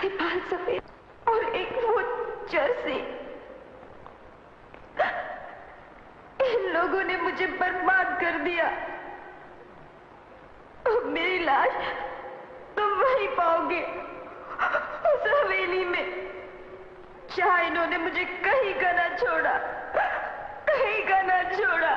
काले बाल सफेद और एक वो जर्सी। इन लोगों ने मुझे बर्बाद कर दिया। अब मेरी लाश तुम वहीं पाओगे, उस हवेली में, जहां इन्होंने मुझे कहीं का ना छोड़ा, कहीं का ना छोड़ा।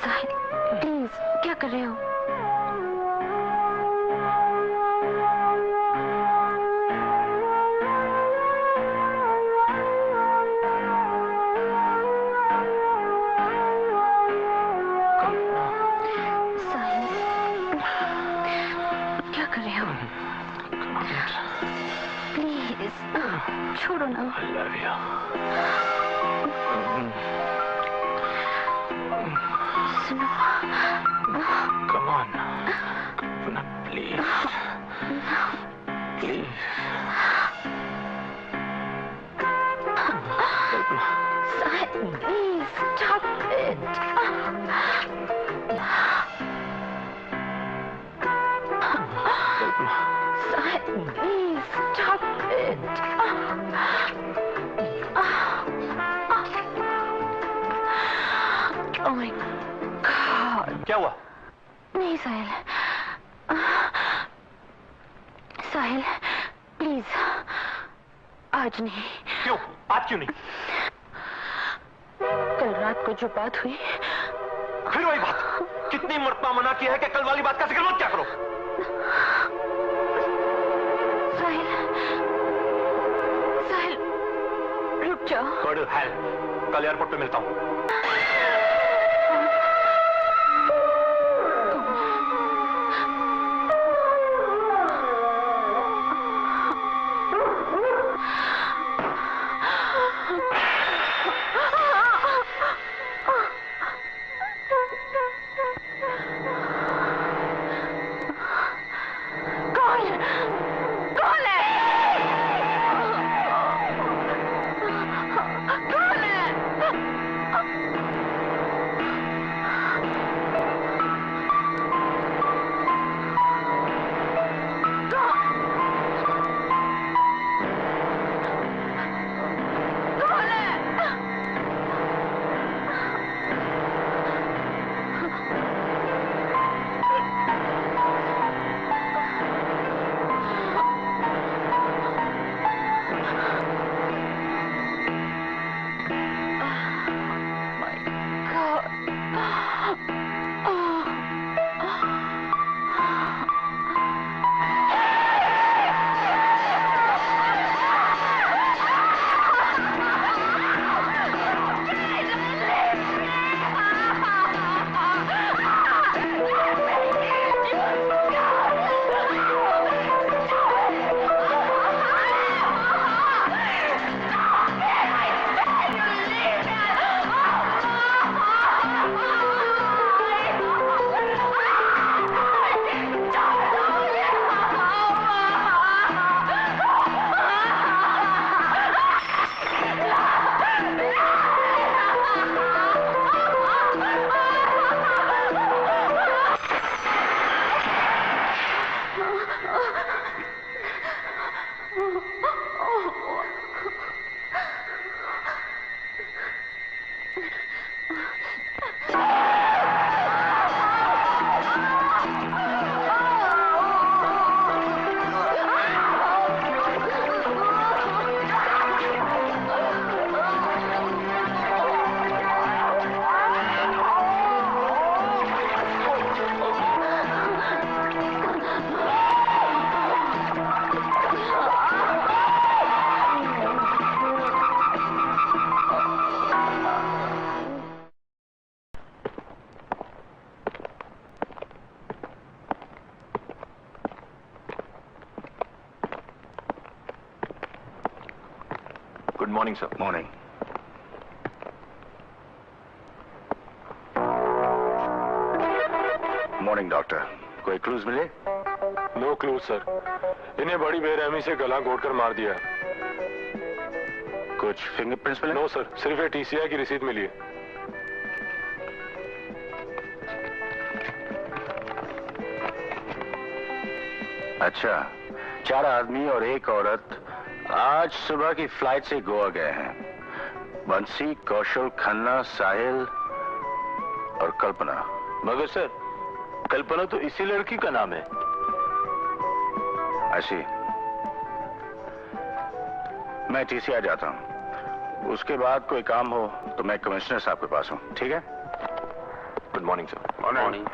साहिल, प्लीज, क्या कर रहे हो? साहिल, क्या कर रहे हो? प्लीज, छोड़ो ना। I love you. सुनो। Come on. Kalpana please please Sahil, please stop it. Sahil, please stop it. Oh my God. क्या हुआ? नहीं साहिल, साहिल प्लीज आज नहीं। क्यों? आज क्यों नहीं? कल रात को जो बात हुई। फिर वही बात। कितनी मरतबा मना किया है कि कल वाली बात का जिक्र मत क्या करो। साहिल, साहिल रुक जाओ। गॉड हेल्प, कल एयरपोर्ट पे मिलता हूँ। Good morning sir. Morning. Morning doctor, कोई क्लूज मिले? नो क्लूज सर, इन्हें बड़ी बेरहमी से गला घोटकर मार दिया। कुछ फिंगरप्रिंट्स मिले? नो सर, सिर्फ ये टीसीआई की रसीद मिली है। अच्छा, 4 आदमी और 1 औरत आज सुबह की फ्लाइट से गोवा गए हैं। बंसी, कौशल, खन्ना, साहिल और कल्पना। मगर सर, कल्पना तो इसी लड़की का नाम है। ऐसी मैं टीसीआई जाता हूं, उसके बाद कोई काम हो तो मैं कमिश्नर साहब के पास हूं, ठीक है? Good morning sir. Morning.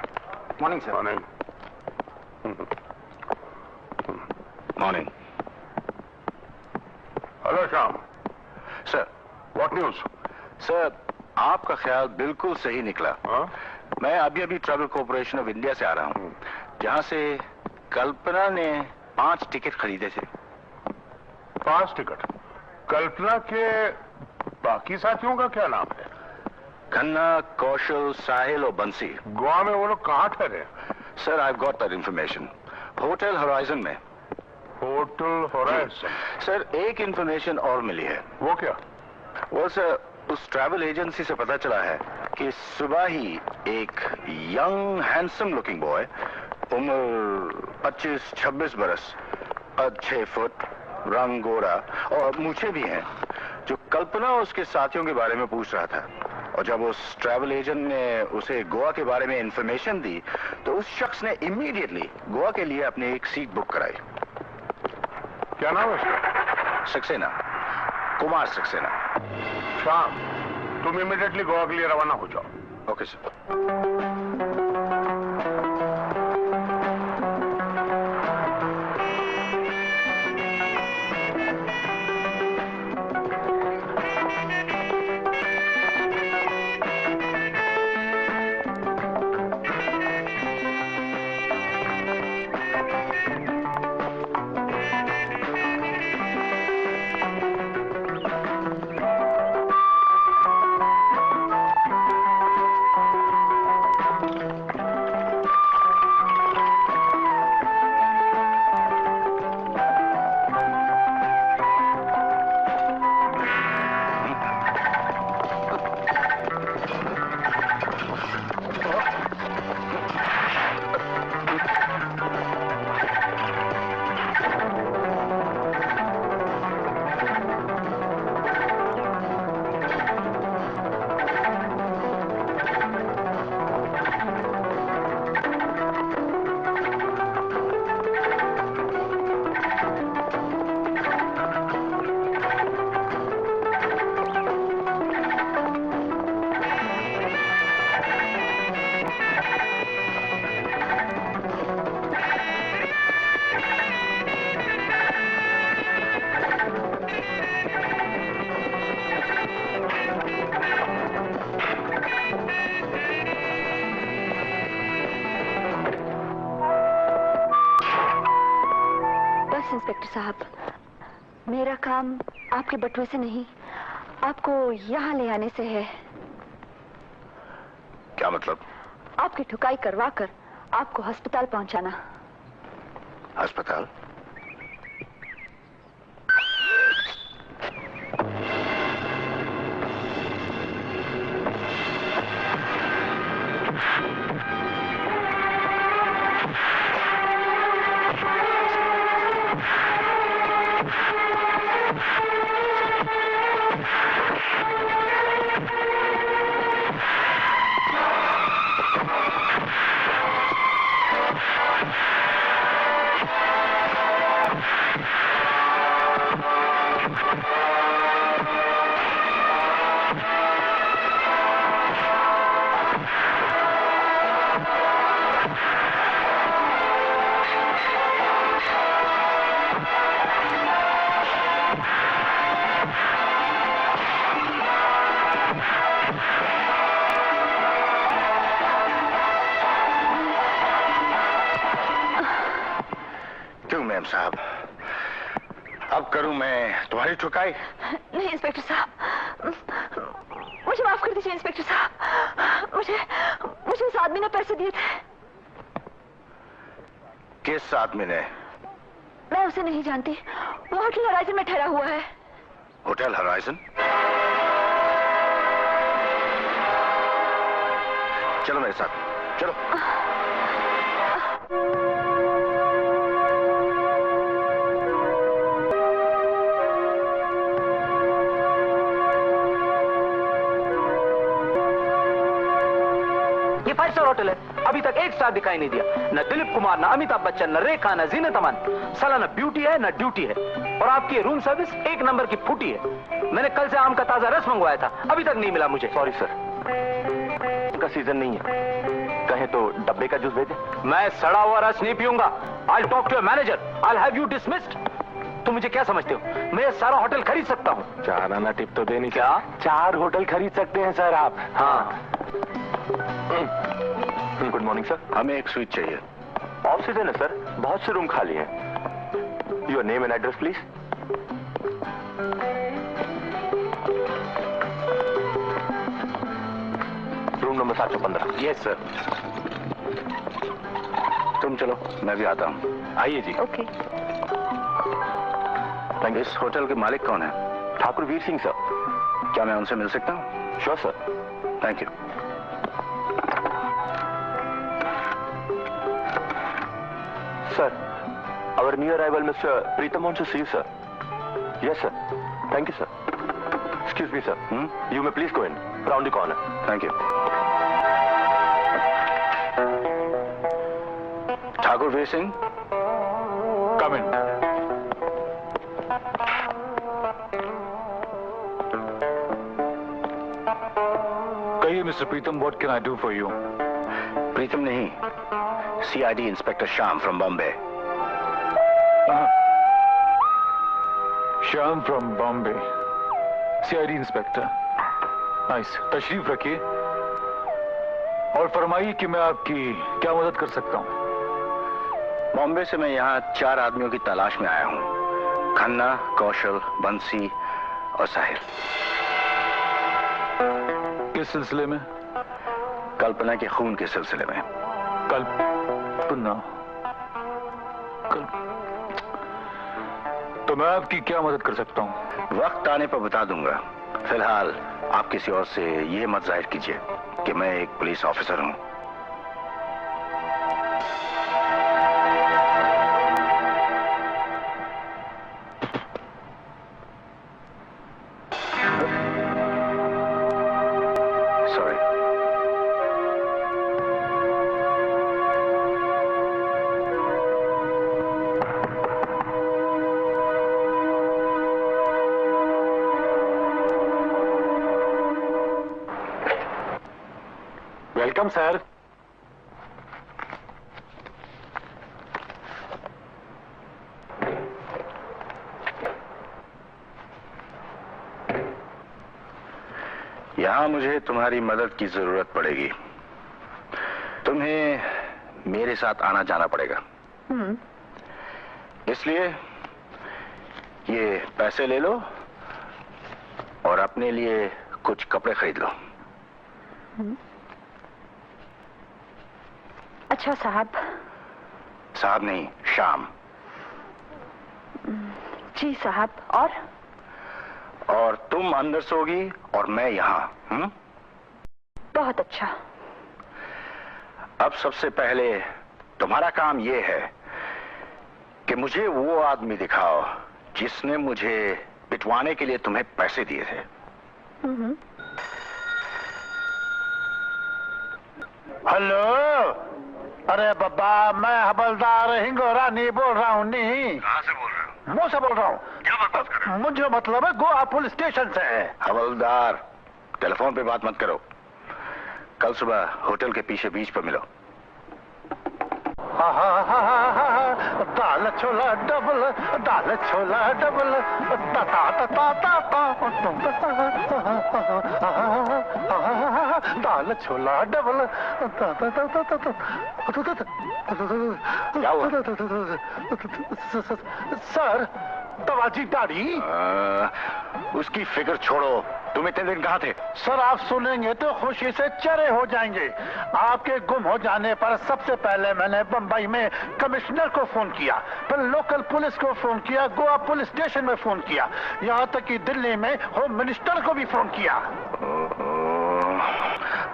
Morning sir. Morning. Morning. Hello Shyam. Sir, what news? Sir आपका ख्याल बिल्कुल सही निकला। मैं अभी ट्रैवल कॉर्पोरेशन ऑफ इंडिया से आ रहा हूं, जहां से कल्पना ने 5 टिकट खरीदे थे। 5 टिकट? कल्पना के बाकी साथियों का क्या नाम है? खन्ना, कौशल, साहिल और बंसी। गोवा में वो लोग कहाँ ठहरे? Sir I got that information hotel Horizon में। Hotel Horizon? सर एक इंफॉर्मेशन और मिली है। वो क्या? वो सर उस ट्रैवल एजेंसी से पता चला है कि सुबह ही एक यंग हैंडसम लुकिंग बॉय, उम्र 25-26 बरस, कद 6 फुट, रंग गोरा और मूछें भी हैं, जो कल्पना उसके साथियों के बारे में पूछ रहा था। और जब उस ट्रैवल एजेंट ने उसे गोवा के बारे में इंफॉर्मेशन दी तो उस शख्स ने इमीडिएटली गोवा के लिए अपनी एक सीट बुक कराई। क्या नाम है उसका? सक्सेना, कुमार सक्सेना। शाम, तुम इमीडिएटली गोवा के लिए रवाना हो जाओ। Okay sir. इंस्पेक्टर साहब, मेरा काम आपके बटुए से नहीं, आपको यहाँ ले आने से है। क्या मतलब? आपकी ठुकाई करवा कर आपको अस्पताल पहुंचाना। अस्पताल? साहब, अब करूं मैं तुम्हारी ठुकाई? नहीं इंस्पेक्टर साहब, मुझे माफ कर दीजिए इंस्पेक्टर साहब। मुझे उस आदमी ने पैसे दिए थे। किस आदमी ने? मैं उसे नहीं जानती, वो होटल हॉराइजन में ठहरा हुआ है। Hotel horizon? चलो मेरे साथ, चलो। ये 5 स्टार होटल है, अभी तक 1 स्टार दिखाई नहीं दिया। न दिलीप कुमार, न अमिताभ बच्चन, न रेखा, न जीनत अमन। साला न ब्यूटी है न ड्यूटी है। और आपकी रूम सर्विस 1 नंबर की फूटी है। मैंने कल से आम का ताजा रस मंगवाया था, अभी तक नहीं मिला मुझे। सॉरी सर, का सीजन नहीं है, कहें तो डब्बे का जूस भेजें? मैं सड़ा हुआ रस नहीं पीऊंगा। I'll talk to your manager. I'll have you dismissed. तुम मुझे क्या समझते हो? मैं ये सारा होटल खरीद सकता हूँ। 4 आना टिप तो देनी। क्या? 4 होटल खरीद सकते हैं सर आप। हाँ। Good morning sir. हमें एक स्वीट चाहिए। ऑफ सीजन है सर, बहुत से रूम खाली हैं। Your name and address please. Room number 715। Yes sir. तुम चलो, मैं भी आता हूँ। आइए जी। ओके। इस होटल के मालिक कौन है? ठाकुर वीर सिंह सर। क्या मैं उनसे मिल सकता हूँ? Sure sir. Thank you. Sir, our new arrival, Mr. Pritam wants to see you, sir. Yes, sir. Thank you, sir. Excuse me, sir. You may please go in. Round the corner. Thank you. Thakur Veer Singh, come in. कहिए mister Pritam, what can I do for you? Pritam नहीं, CID inspector Shyam from Bombay. Shyam from Bombay, CID inspector. Nice, तशरीफ रखिए और फरमाइए कि मैं आपकी क्या मदद कर सकता हूँ। बॉम्बे से मैं यहाँ 4 आदमियों की तलाश में आया हूँ। खन्ना, कौशल, बंसी और साहिल। किस सिलसिले में? कल्पना के खून के सिलसिले में। कल्पना? तो मैं आपकी क्या मदद कर सकता हूँ? वक्त आने पर बता दूंगा। फिलहाल आप किसी और से ये मत जाहिर कीजिए कि मैं एक पुलिस ऑफिसर हूँ। सॉरी। Welcome sir. यहां मुझे तुम्हारी मदद की जरूरत पड़ेगी। तुम्हें मेरे साथ आना जाना पड़ेगा। इसलिए ये पैसे ले लो और अपने लिए कुछ कपड़े खरीद लो। अच्छा साहब। साहब नहीं, शाम। जी साहब। और तुम अंदर सोगी और मैं यहाँ। बहुत अच्छा। अब सबसे पहले तुम्हारा काम यह है कि मुझे वो आदमी दिखाओ जिसने मुझे पिटवाने के लिए तुम्हें पैसे दिए थे। हेलो, अरे बाबा, मैं हवलदार हिंगोरानी बोल रहा हूँ। नहीं, कहाँ से बोल रहे हो? मुंह से बोल रहा हूँ। क्या बात कर रहे हो? मुझे मतलब है गोवा पुलिस स्टेशन से। हवलदार, टेलीफोन पे बात मत करो। कल सुबह होटल के पीछे बीच पर मिलो। दाल छोला डबल, दाल छोला डबल, ता ता ता ता ता, दाल छोला डबल, ता ता ता ता ता। क्या हुआ? सर, तवाजी दाढ़ी। उसकी फिक्र छोड़ो। तुम इतने दिन कहाँ थे? सर, आप सुनेंगे तो खुशी से चरे हो जाएंगे। आपके गुम हो जाने पर सबसे पहले मैंने बंबई में कमिश्नर को फोन किया, फिर लोकल पुलिस को फोन किया, गोवा पुलिस स्टेशन में फोन किया, यहाँ तक कि दिल्ली में होम मिनिस्टर को भी फोन किया।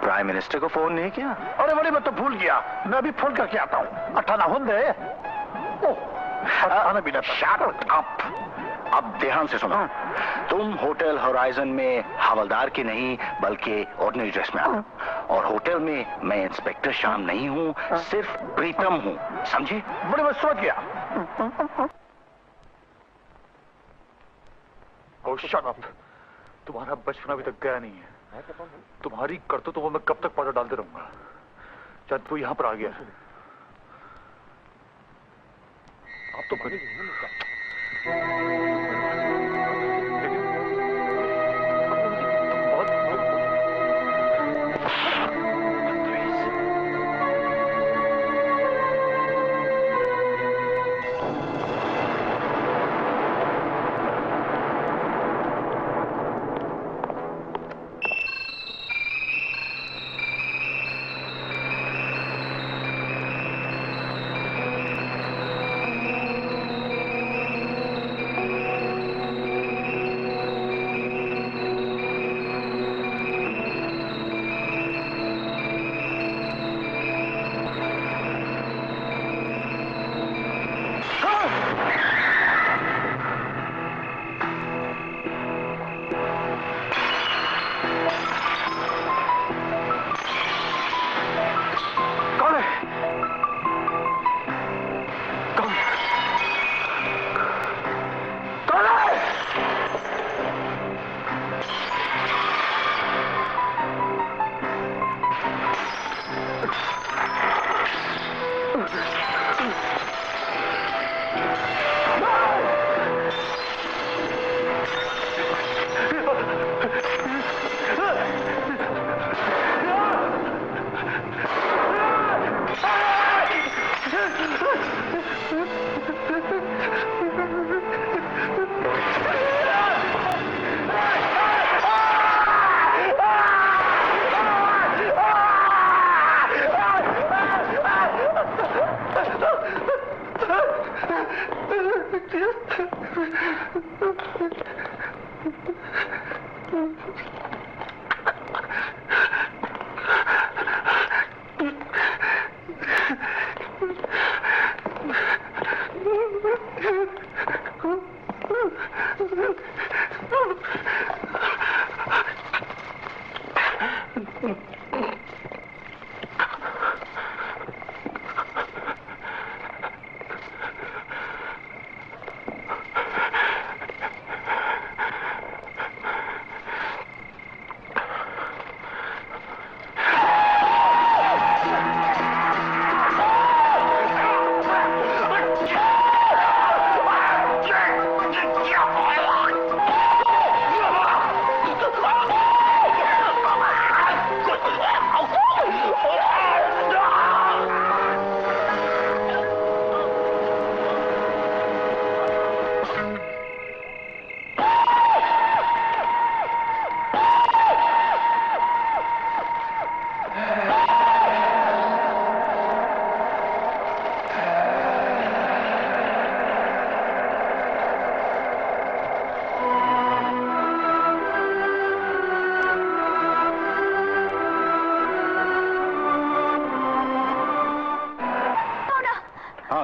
प्राइम मिनिस्टर को फोन नहीं किया? अरे बड़ी, मैं तो भूल गया। मैं अभी फोन करके आता हूँ। 18 होंगे। Shut up. अब ध्यान से सुनो। तुम होटल होराइजन में हवलदार के नहीं बल्कि ऑर्डिनरी ड्रेस में आओ। और होटल में मैं इंस्पेक्टर श्याम नहीं हूँ, सिर्फ प्रीतम हूँ, समझे? बड़ी, मैं सोच गया। Oh, shut up. तुम्हारा बचपन अभी तक गया नहीं है। तुम्हारी करतूतों को मैं कब तक पाउडर डालते रहूंगा? जब तू यहाँ पर आ गया। आप तो बड़ी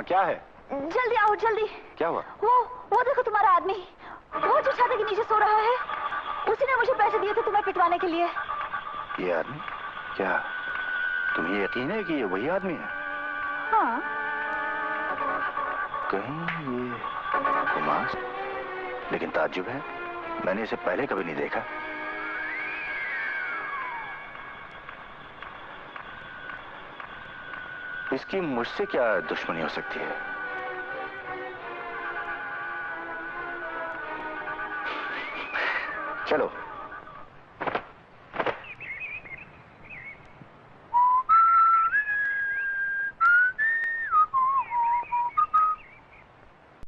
क्या है? जल्दी आओ जल्दी। क्या हुआ? वो देखो तुम्हारा आदमी, वो जो छाते के नीचे सो रहा है, उसी ने मुझे पैसे दिए थे तुम्हें पिटवाने के लिए। ये आदमी? क्या तुम्हें यकीन है कि ये वही आदमी है? हाँ। कहीं ये कुमार, लेकिन ताज्जुब है, मैंने इसे पहले कभी नहीं देखा। इसकी मुझसे क्या दुश्मनी हो सकती है? चलो।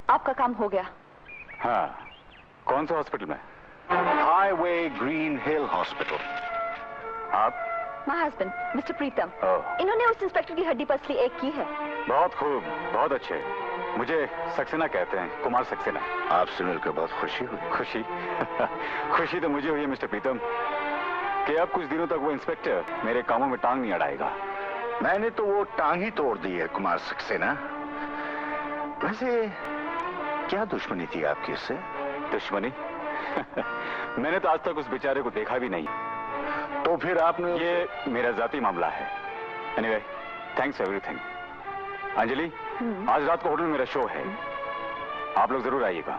आपका काम हो गया। हाँ, कौन से हॉस्पिटल में? Highway Green Hill hospital. आप? माय हस्बैंड मिस्टर प्रीतम। ओह। इन्होंने उस इंस्पेक्टर की हड्डी पसली एक की है। बहुत खूब, बहुत अच्छे। मुझे सक्सेना कहते हैं, कुमार सक्सेना। आपसे मिलकर बहुत खुशी हुई। खुशी खुशी तो मुझे हुई है मिस्टर प्रीतम कि अब कुछ दिनों तक वो इंस्पेक्टर मेरे कामों में टांग नहीं अड़ाएगा। मैंने तो वो टांग ही तोड़ दी है कुमार सक्सेना। वैसे क्या दुश्मनी थी आपकी इससे? दुश्मनी? मैंने तो आज तक उस बेचारे को देखा भी नहीं। तो फिर आपने? ये मेरा जाती मामला है। Anyway, thanks everything. अंजलि, आज रात को होटल में मेरा शो है, आप लोग जरूर आइएगा।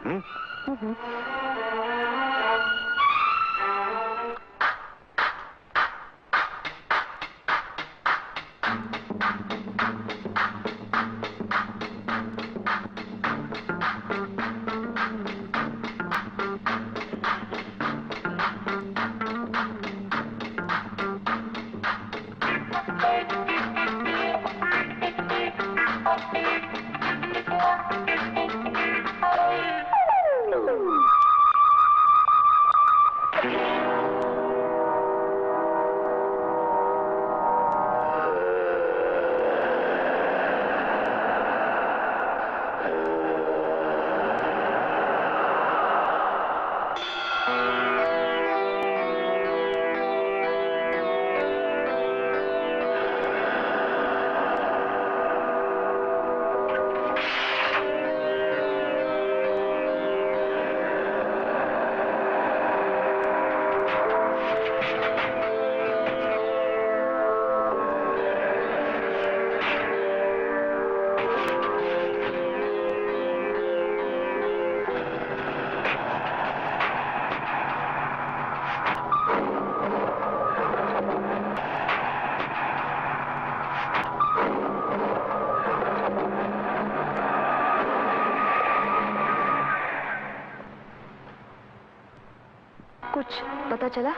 कुछ पता चला?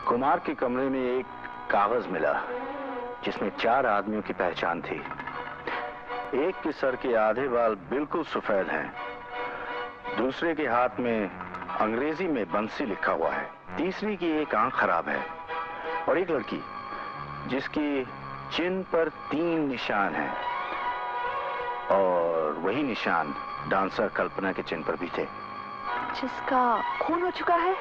कुमार के कमरे में एक कागज मिला जिसमें 4 आदमियों की पहचान थी। एक के सर के आधे बाल बिल्कुल सफेद हैं, दूसरे के हाथ में अंग्रेजी में बंसी लिखा हुआ है, तीसरी की एक आंख खराब है और एक लड़की जिसकी चिन्ह पर 3 निशान हैं। और वही निशान डांसर कल्पना के चिन्ह पर भी थे। जिसका खून हो चुका है।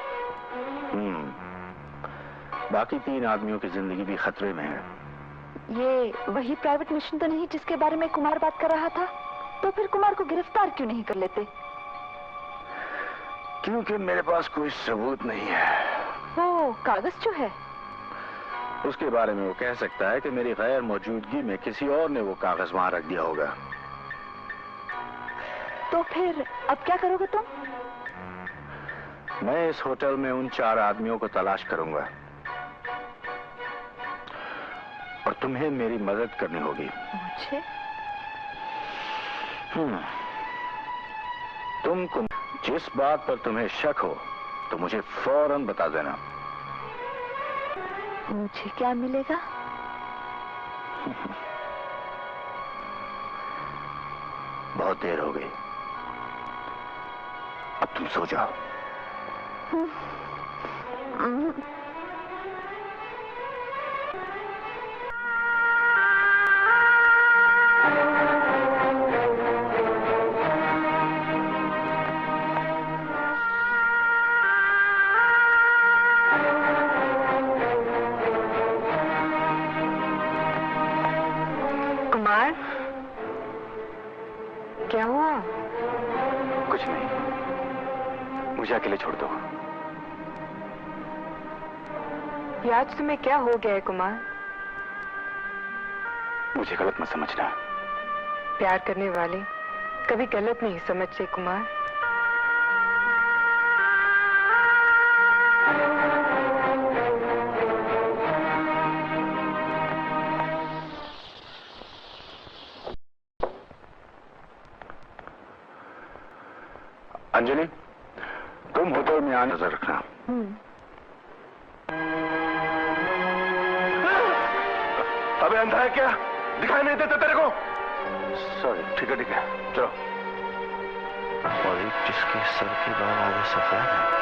बाकी 3 आदमियों की जिंदगी भी खतरे में है। ये वही प्राइवेट मिशन तो नहीं जिसके बारे में कुमार बात कर रहा था? तो फिर कुमार को गिरफ्तार क्यों नहीं कर लेते? क्योंकि मेरे पास कोई सबूत नहीं है। वो कागज जो है, उसके बारे में वो कह सकता है कि मेरी गैर मौजूदगी में किसी और ने वो कागज वहां रख दिया होगा। तो फिर अब क्या करोगे तुम? मैं इस होटल में उन 4 आदमियों को तलाश करूंगा और तुम्हें मेरी मदद करनी होगी। मुझे? तुमको जिस बात पर तुम्हें शक हो तो मुझे फौरन बता देना। मुझे क्या मिलेगा? बहुत देर हो गई, अब तुम सो जाओ। कुमार, क्या हुआ? कुछ नहीं, मुझे अकेले छोड़ दो। ये आज तुम्हें क्या हो गया है कुमार? मुझे गलत मत समझना। प्यार करने वाले कभी गलत नहीं समझते कुमार। अंजलि, तुम होटल में आने नजर रखना। अबे अंधा है क्या? दिखाई नहीं देता तेरे को? सॉरी। ठीक है चलो। और एक जिसके सर के बाल आगे सफेद है।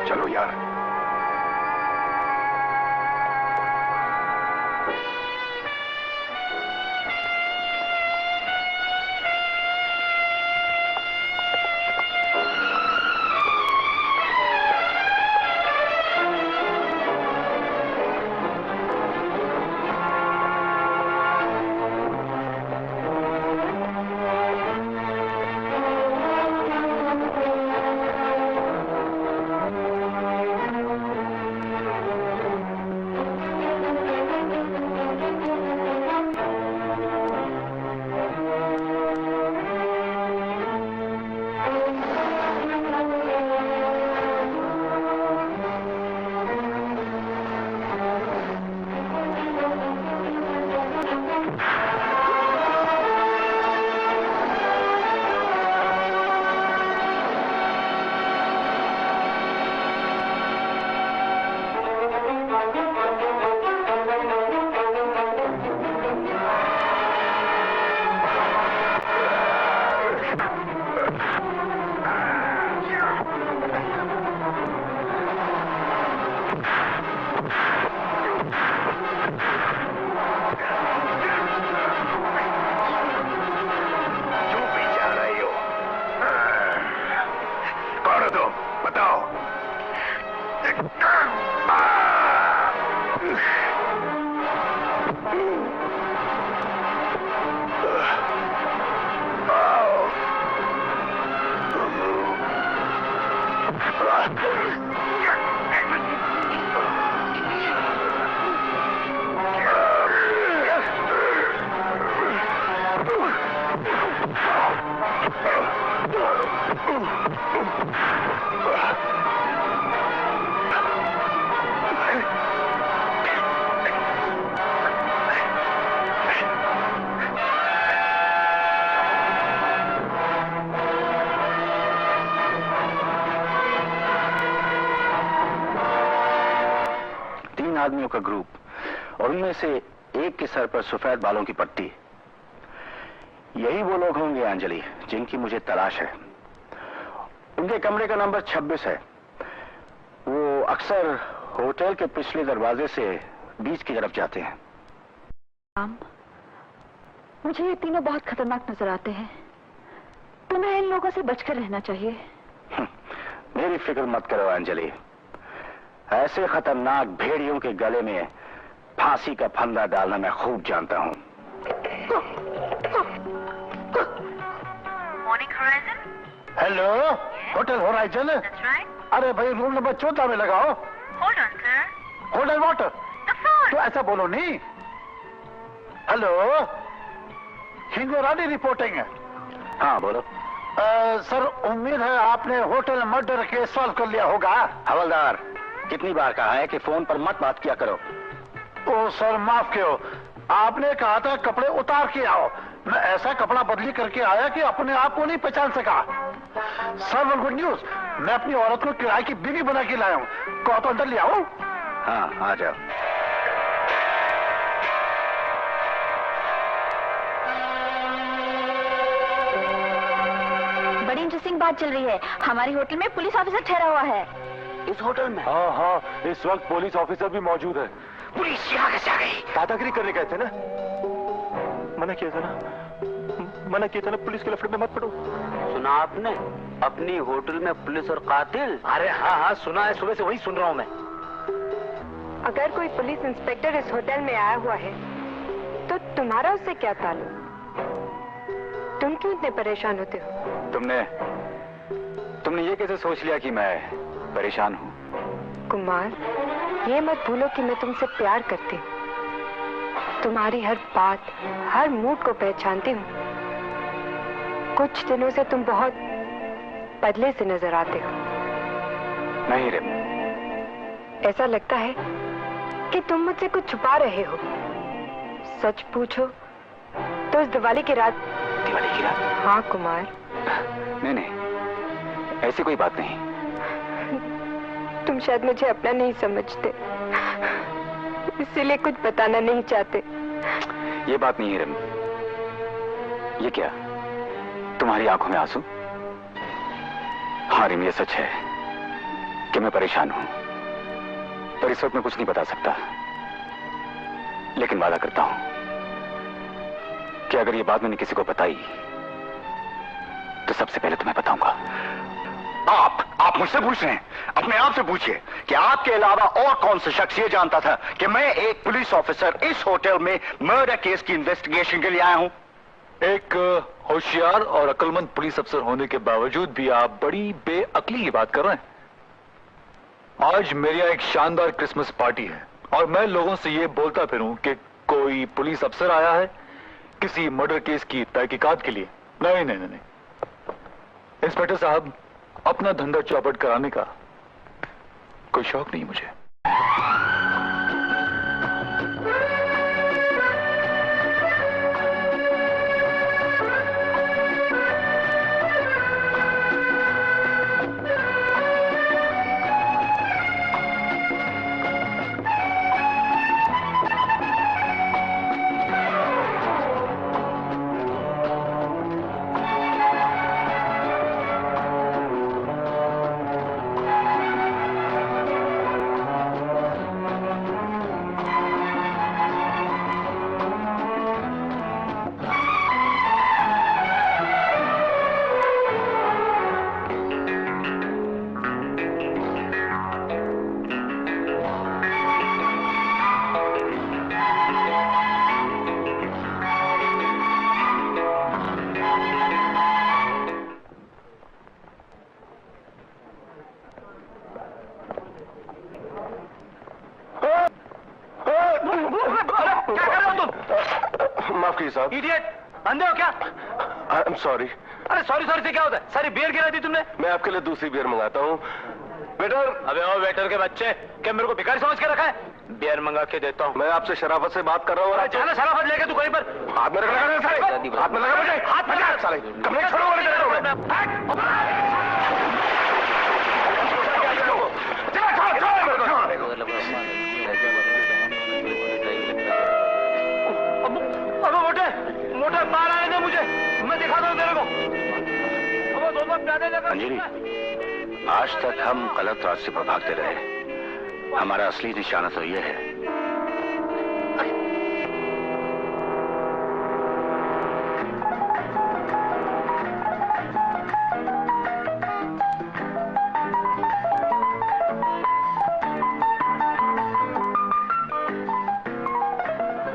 चलो यार। आदमियों का ग्रुप और उनमें से एक के सर पर सफेद बालों की पट्टी। यही वो लोग होंगे अंजलि जिनकी मुझे तलाश है। उनके कमरे का नंबर 26 है। वो अक्सर होटल के पिछले दरवाजे से बीच की तरफ जाते हैं। मुझे ये तीनों बहुत खतरनाक नजर आते हैं। तुम्हें इन लोगों से बचकर रहना चाहिए। मेरी फिक्र मत करो अंजलि, ऐसे खतरनाक भेड़ियों के गले में फांसी का फंदा डालना मैं खूब जानता हूँ। Morning horizon. Hello, hotel horizon. That's right. अरे भाई, रूम नंबर 14 में लगाओ। Hold on, sir. Hotel water. The phone. तो ऐसा बोलो नहीं। हेलो, हिंगोरानी रिपोर्टिंग है। हाँ बोलो। सर, उम्मीद है आपने होटल मर्डर केस सॉल्व कर लिया होगा। हवलदार, कितनी बार कहा है कि फोन पर मत बात किया करो। ओ सर, माफ करो। आपने कहा था कपड़े उतार के आओ। मैं ऐसा कपड़ा बदली करके आया कि अपने आप को नहीं पहचान सका। सर, गुड न्यूज, मैं अपनी औरत को किराए की बीवी बना के लाया हूँ। कहो तो अंदर ले आओ। हाँ आ जाओ। बड़ी इंटरेस्टिंग बात चल रही है। हमारी होटल में पुलिस ऑफिसर ठहरा हुआ है। इस होटल में? हाँ हाँ, इस वक्त पुलिस ऑफिसर भी मौजूद है। पुलिस यहाँ कैसे आ गई? दादागिरी करने गए थे ना। मना किया था ना पुलिस के लफड़े में मत पड़ो। सुना आपने? अपनी होटल में पुलिस और कातिल? अरे हाँ हाँ सुना है, सुबह से वही सुन रहा हूँ मैं। अगर कोई पुलिस इंस्पेक्टर इस होटल में आया हुआ है तो तुम्हारा उससे क्या ताल्लुक? तुम क्यों इतने परेशान होते हो? तुमने ये कैसे सोच लिया कि मैं परेशान हूँ? कुमार, ये मत भूलो कि मैं तुमसे प्यार करती हूँ। तुम्हारी हर बात, हर मूड को पहचानती हूँ। कुछ दिनों से तुम बहुत बदले से नजर आते हो। नहीं रे, ऐसा लगता है कि तुम मुझसे कुछ छुपा रहे हो। सच पूछो तो इस दिवाली की रात। दिवाली की रात? हाँ कुमार। नहीं, ऐसी कोई बात नहीं। तुम शायद मुझे अपना नहीं समझते, इसीलिए कुछ बताना नहीं चाहते। ये बात नहीं है रिम। ये क्या, तुम्हारी आंखों में आंसू? हाँ रिम, ये सच है कि मैं परेशान हूं, पर इस वक्त मैं कुछ नहीं बता सकता। लेकिन वादा करता हूं कि अगर ये बात मैंने किसी को बताई तो सबसे पहले तुम्हें बताऊंगा। आप मुझसे पूछ रहे हैं? अपने आप से पूछिए कि आपके अलावा और कौन सा शख्स ये जानता था कि मैं एक पुलिस ऑफिसर इस होटल में मर्डर केस की इन्वेस्टिगेशन के लिए आया हूं? एक होशियार और अक्लमंद पुलिस अफसर होने के बावजूद भी आप बड़ी बेअक्ली की बात कर रहे हैं। आज मेरे यहाँ एक शानदार क्रिसमस पार्टी है और मैं लोगों से ये बोलता फिरूं कि कोई पुलिस अफसर आया है किसी मर्डर केस की तहकीकात के लिए। नहीं नहीं नहीं, इंस्पेक्टर साहब, अपना धंधा चौपट कराने का कोई शौक नहीं मुझे। माफ कीजिए साहब। इडियट, अंधे हो क्या? I am sorry. अरे सॉरी सॉरी से क्या होता है? सारी बियर गिरा दी तुमने। मैं आपके लिए दूसरी बियर मंगाता हूँ। वेटर। अबे ओ वेटर के बच्चे, क्या मेरे को भिखारी समझ के रखा है? बियर मंगा के देता हूँ। मैं आपसे शराफत से बात कर रहा हूँ। जाना शराफत लेके तू कहीं पर। हाथ में लगा साले, हाथ में लगा मुझे, हाथ में लगा साले, कमरे छोड़ो वाले तेरे को मैं। अब मोटे मोटे बाहर आने दे मुझे। अंजलि, आज तक हम गलत रास्ते पर भागते रहे। हमारा असली निशाना तो ये है।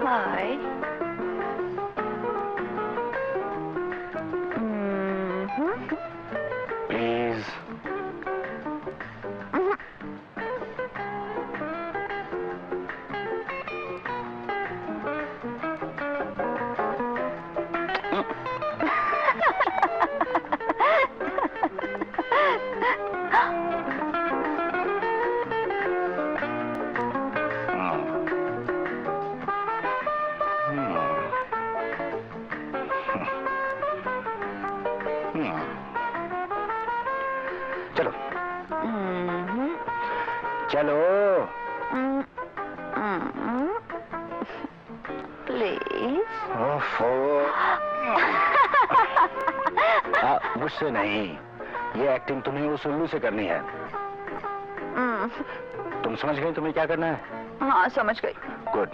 हाय। प्लीज। चलो चलो प्लीज। मुझसे नहीं, ये एक्टिंग तुम्हें उस उल्लू से करनी है। तुम समझ गई तुम्हें क्या करना है? हाँ समझ गई। गुड।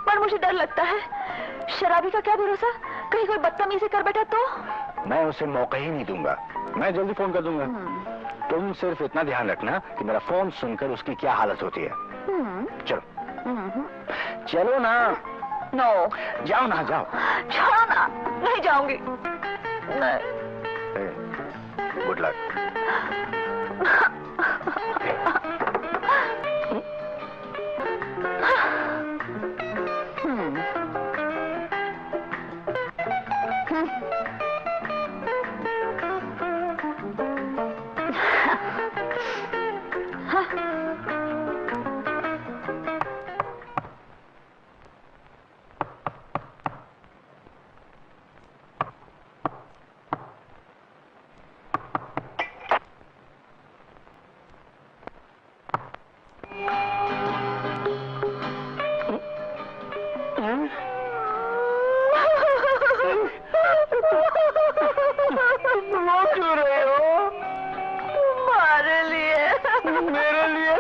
पर मुझे डर लगता है, शराबी का क्या भरोसा, कहीं कोई बदतमीजी कर बैठा तो? मैं उसे मौका ही नहीं दूंगा, मैं जल्दी फोन कर दूंगा। तुम सिर्फ इतना ध्यान रखना कि मेरा फोन सुनकर उसकी क्या हालत होती है। चलो चलो ना। नो। जाओ ना, जाओ। छोड़ो ना। नहीं जाऊंगी। Good luck. क्यों रहे हो? तुम्हारे लिए। मेरे लिए?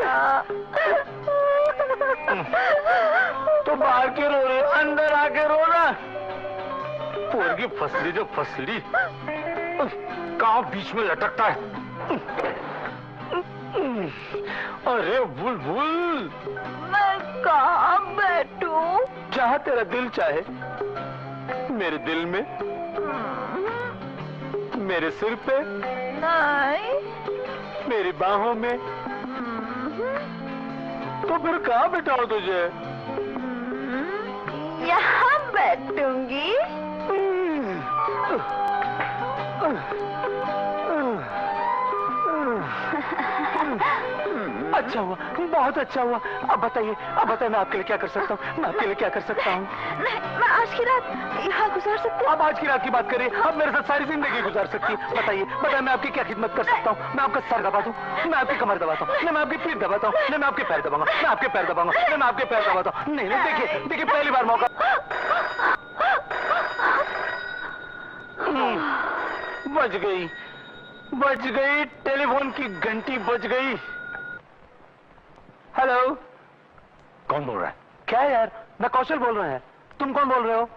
तो बाहर क्यों रो रहे हो? अंदर आके रो ना। पोरगी फसली जो फसली, कांव बीच में लटकता है। अरे बुलबुल, मैं कहाँ बैठूं? जहाँ तेरा दिल चाहे। मेरे दिल में, मेरे सिर पे, नहीं, मेरी बाहों में। तो फिर कहाँ बिठाऊं तुझे? यहाँ बैठूंगी। अच्छा हुआ, बहुत अच्छा हुआ। अब बताइए मैं आपके लिए क्या कर सकता हूँ? मैं आपके लिए क्या कर सकता हूँ? नहीं, मैं आज की रात यहाँ गुजार सकती हूँ। अब आज की रात की बात करिए, अब मेरे साथ सारी जिंदगी गुजार सकती है। बताइए मैं आपकी क्या खिदमत कर सकता हूँ? मैं आपका सर दबा दूँ, मैं आपकी कमर दबाता हूँ, मैं आपकी पीठ दबाता हूँ, मैं आपके पैर दबाऊंगा, मैं आपके पैर दबाऊंगा, मैं आपके पैर दबाता हूँ। नहीं, देखिए पहली बार मौका। बज गई, टेलीफोन की घंटी बज गई। हेलो, कौन बोल रहा है? क्या है यार? मैं कौशल बोल रहा है। तुम कौन बोल रहे हो?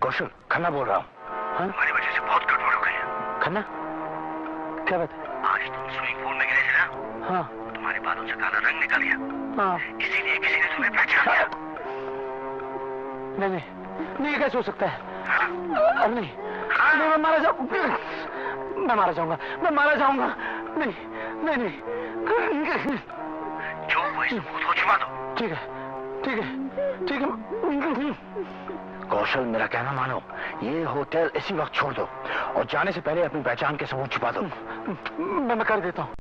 कौशल, खन्ना बोल रहा हूँ। हमारी वजह से बहुत गड़बड़ हो गई है। खन्ना, क्या बात है? आज तुम स्विमिंग पूल में गिरे थे ना? हाँ। तुम्हारे बालों से काला रंग निकल गया। हाँ। इसीलिए किसी ने तुम्हें पहचान लिया। नहीं, ये कैसे हो सकता है? अरे नहीं, मैं मारा जाऊंगा। नहीं। जो कोई सबूत हो छुपा दो। ठीक है। कौशल, मेरा कहना मानो, ये होटल इसी वक्त छोड़ दो और जाने से पहले अपनी पहचान के सबूत छुपा दो। मैं कर देता हूँ।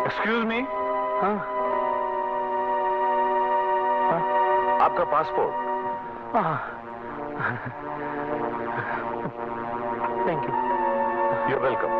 Excuse me. हाँ। आपका passport. Thank you. You are welcome.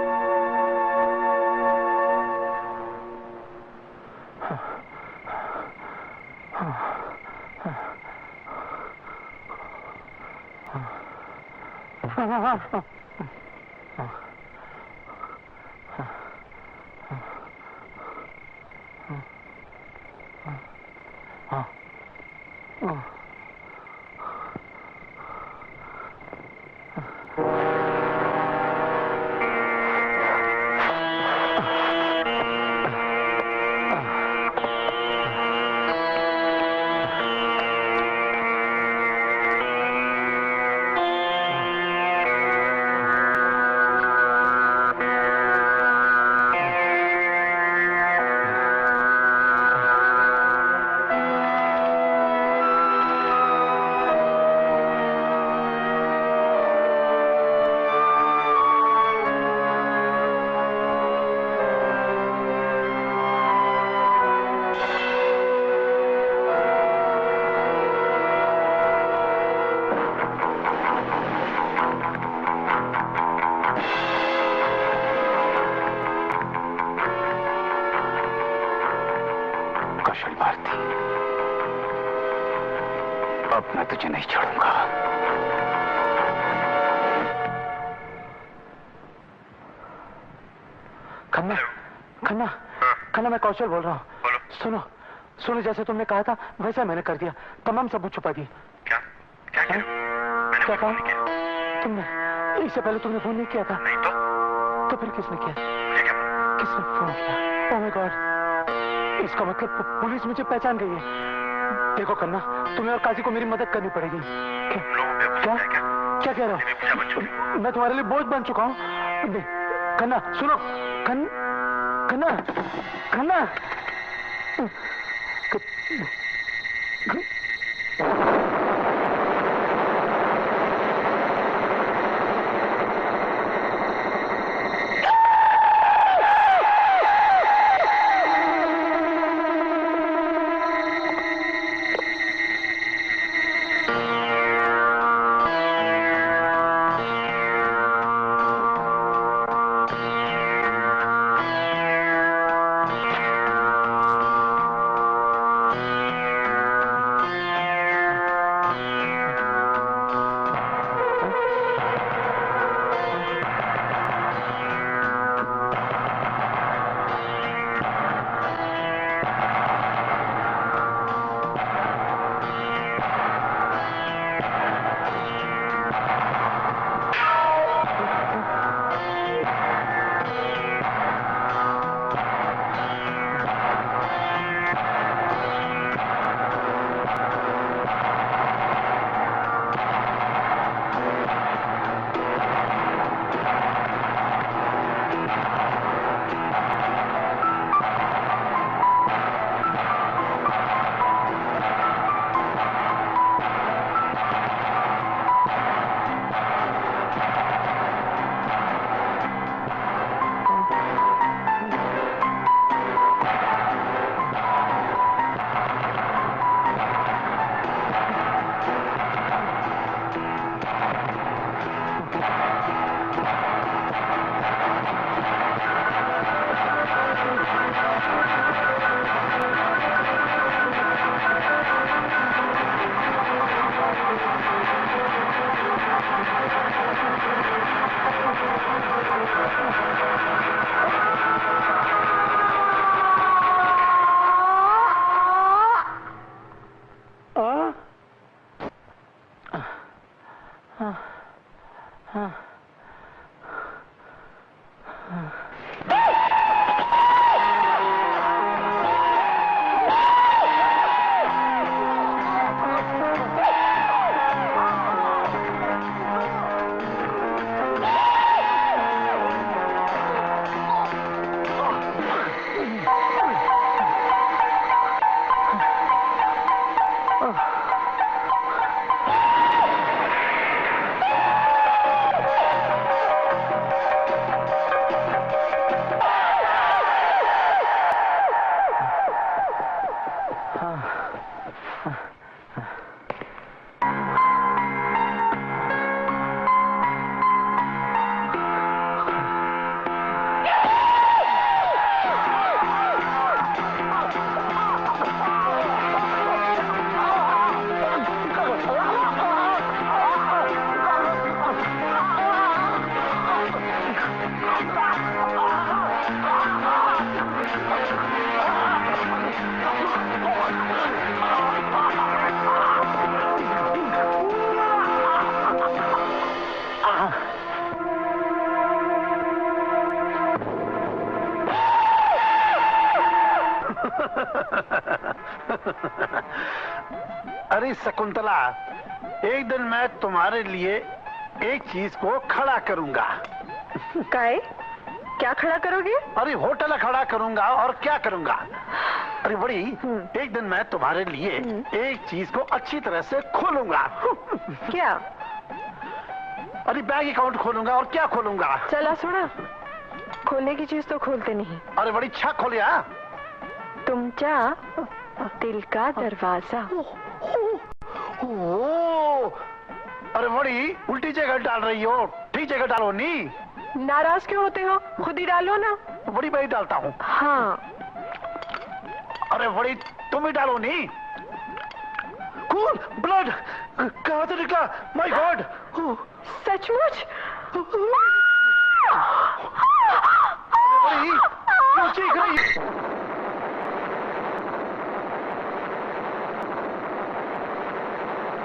Kaushal Bharti, अब मैं तुझे नहीं छोड़ूंगा। खन्ना, खन्ना, खन्ना, मैं कौशल बोल रहा हूँ। सुनो, सुनो, जैसे तुमने कहा था वैसा मैंने कर दिया, तमाम सबूत छुपा दिए। क्या क्या कह रहे हो? मैंने क्या फोन कहा? नहीं किया। तुमने इससे पहले तुमने फोन नहीं किया था? नहीं तो फिर किसने किया? मुझे क्या पता? किसने फोन किया? ओह माय गॉड, इसका मतलब पुलिस मुझे पहचान गई है। देखो खन्ना, तुम्हें और काजी को मेरी मदद करनी पड़ेगी। क्या क्या कह रहे हो? मैं तुम्हारे लिए बोझ बन चुका हूँ। खन्ना सुनो, खन्ना, खन्ना, अरे शकुंतला, एक दिन मैं तुम्हारे लिए एक चीज को खड़ा करूंगा। काय? क्या खड़ा करोगे? अरे होटल खड़ा करूंगा और क्या करूंगा। अरे बड़ी, एक दिन मैं तुम्हारे लिए एक चीज को अच्छी तरह से खोलूंगा। क्या? अरे बैंक अकाउंट खोलूंगा और क्या खोलूंगा। चला सुना, खोलने की चीज तो खोलते नहीं। अरे बड़ी, छा खोलिया तुमचा दिल का दरवाजा। ओ, अरे बड़ी उल्टी जगह डाल रही हो, ठीक जगह डालो नी। नाराज क्यों होते हो? खुद ही डालो ना। बड़ी मैं ही डालता हूँ। हाँ। अरे बड़ी, तुम ही डालो नी। खून, ब्लड कहाँ से निकला? My God. सचमुच? बड़ी क्यों चीख रही है?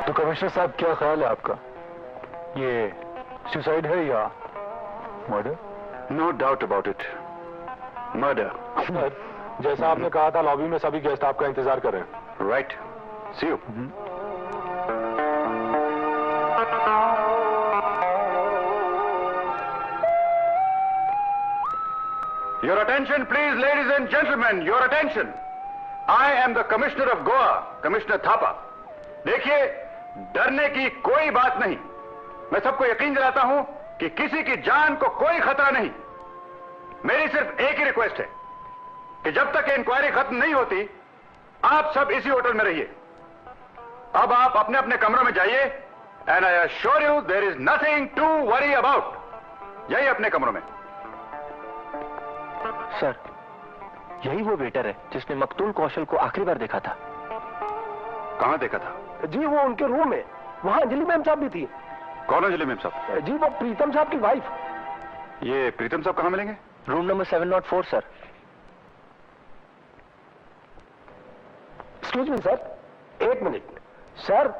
तो कमिश्नर साहब, क्या ख्याल है आपका? ये सुसाइड है या murder? No doubt about it, murder. Sir, जैसा आपने कहा था, लॉबी में सभी गेस्ट आपका इंतजार कर रहे हैं। Right, see you. Your attention, please, ladies and gentlemen, your attention. I am the Commissioner of Goa, Commissioner Thapa. देखिए, डरने की कोई बात नहीं। मैं सबको यकीन दिलाता हूं कि किसी की जान को कोई खतरा नहीं। मेरी सिर्फ एक ही रिक्वेस्ट है कि जब तक इंक्वायरी खत्म नहीं होती, आप सब इसी होटल में रहिए। अब आप अपने अपने कमरों में जाइए, and I assure you there is nothing to worry about. जाइए अपने कमरों में। सर, यही वो वेटर है जिसने मकतूल कौशल को आखिरी बार देखा था। कहां देखा था? जी वो उनके रूम में, वहाँ अंजलि मैम साहब भी थी। कौन अंजलि मैम साहब? जी वो प्रीतम साहब की वाइफ। ये प्रीतम साहब कहां मिलेंगे? Room number 704 sir. Excuse me sir, एक मिनट सर,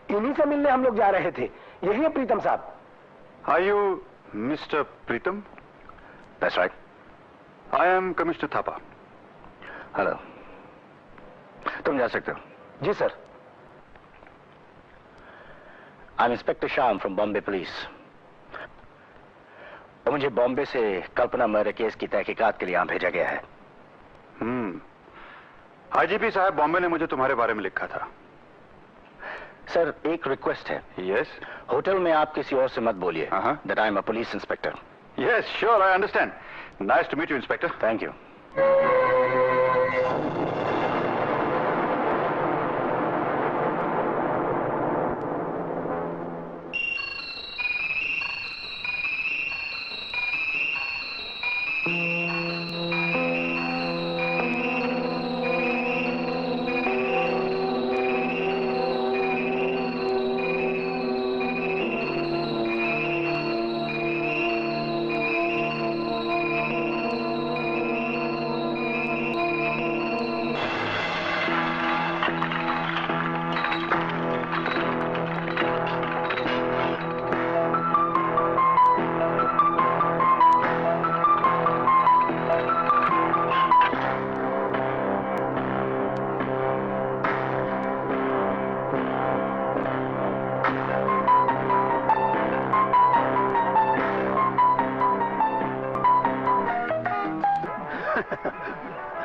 इन्हीं से मिलने हम लोग जा रहे थे। यही है प्रीतम साहब। Are you mister Pritam? That's right. I am commissioner Thapa. Hello, तुम जा सकते हो। जी sir. I am inspector Shyam from Bombay police. और मुझे बॉम्बे से कल्पना मर्डर केस की तहकीकात के लिए यहां भेजा गया है। आईजीपी साहब, बॉम्बे ने मुझे तुम्हारे बारे में लिखा था। सर, एक रिक्वेस्ट है। यस? होटल में आप किसी और से मत बोलिए that I am a police inspector. Yes, sure, I understand. Nice to meet you inspector. Thank you.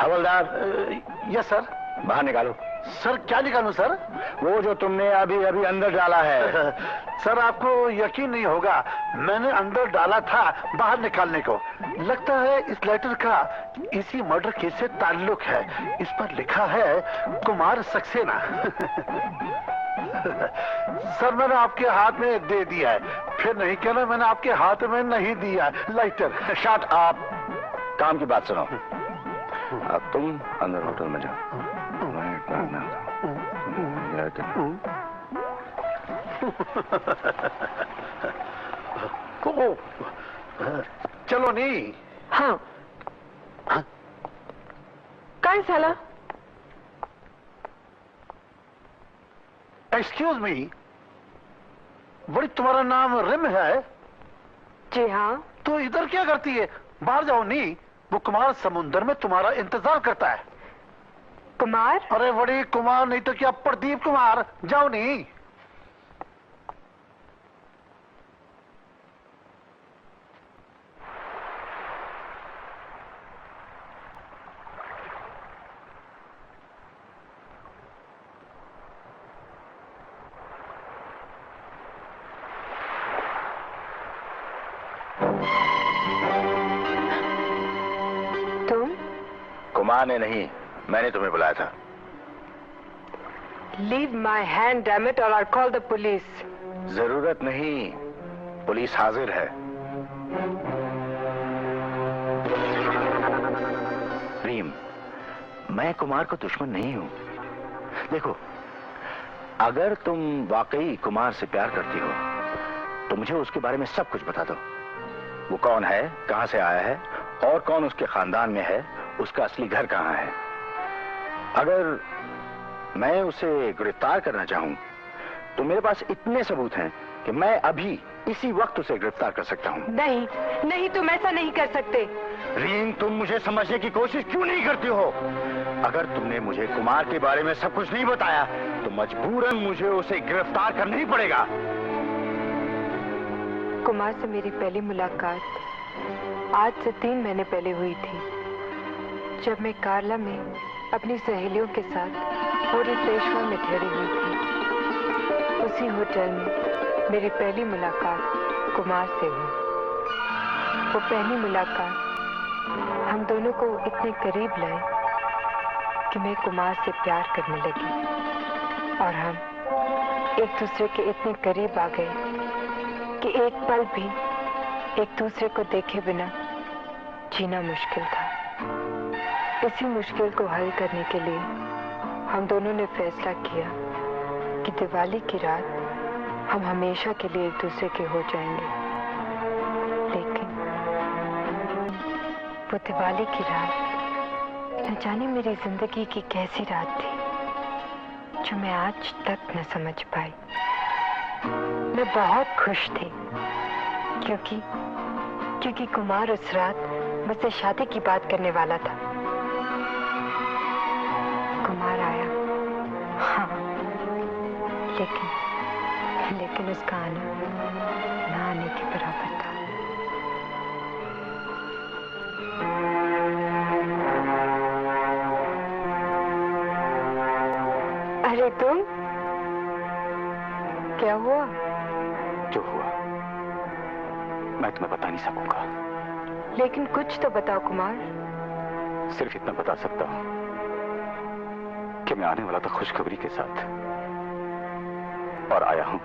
हवलदार। Yes sir. बाहर निकालो। सर क्या निकालूं सर? वो जो तुमने अभी अभी अंदर डाला है। सर आपको यकीन नहीं होगा, मैंने अंदर डाला था बाहर निकालने को। लगता है इस लेटर का इसी मर्डर केस से ताल्लुक है। इस पर लिखा है कुमार सक्सेना। सर मैंने आपके हाथ में दे दिया है, फिर नहीं कहना मैंने आपके हाथ में नहीं दिया लाइटर। Shut up. काम की बात सुनो। अब तुम अंदर होटल में जाओ। चलो नहीं। हाँ। काय झाला? एक्सक्यूज मी, बड़ी तुम्हारा नाम रिम है? जी हाँ। तो इधर क्या करती है? बाहर जाओ नहीं, वो कुमार समुंदर में तुम्हारा इंतजार करता है। कुमार? अरे बड़ी कुमार नहीं तो क्या प्रदीप कुमार, जाओ नहीं। तुम? कुमार ने नहीं, मैंने तुम्हें बुलाया था। Leave my hand, damn it, or I'll call the police. जरूरत नहीं, पुलिस हाजिर है। रीम, मैं कुमार को दुश्मन नहीं हूं। देखो, अगर तुम वाकई कुमार से प्यार करती हो तो मुझे उसके बारे में सब कुछ बता दो। वो कौन है, कहां से आया है और कौन उसके खानदान में है, उसका असली घर कहां है। अगर मैं उसे गिरफ्तार करना चाहूं तो मेरे पास इतने सबूत हैं कि मैं अभी इसी वक्त उसे गिरफ्तार कर सकता हूं। नहीं, नहीं, तुम ऐसा नहीं कर सकते। रीन, तुम मुझे समझने की कोशिश क्यों नहीं करती हो? अगर तुमने मुझे कुमार के बारे में सब कुछ नहीं बताया तो मजबूरन मुझे उसे गिरफ्तार करना ही पड़ेगा। कुमार से मेरी पहली मुलाकात आज से 3 महीने पहले हुई थी, जब मैं कार्ला में अपनी सहेलियों के साथ होटल पेशवा में ठहरी हुई थी। उसी होटल में मेरी पहली मुलाकात कुमार से हुई। वो पहली मुलाकात हम दोनों को इतने करीब लाई कि मैं कुमार से प्यार करने लगी और हम एक दूसरे के इतने करीब आ गए कि एक पल भी एक दूसरे को देखे बिना जीना मुश्किल था। इसी मुश्किल को हल करने के लिए हम दोनों ने फैसला किया कि दिवाली की रात हम हमेशा के लिए एक दूसरे के हो जाएंगे। लेकिन वो दिवाली की रात न जाने मेरी जिंदगी की कैसी रात थी जो मैं आज तक न समझ पाई। मैं बहुत खुश थी क्योंकि कुमार उस रात मुझसे शादी की बात करने वाला था। कुमार आया, हाँ, लेकिन उसका आना ना आने के बराबर था। अरे तुम, क्या हुआ? जो हुआ मैं तुम्हें बता नहीं सकूंगा। लेकिन कुछ तो बताओ कुमार। सिर्फ इतना बता सकता हूं कि मैं आने वाला था खुशखबरी के साथ और आया हूं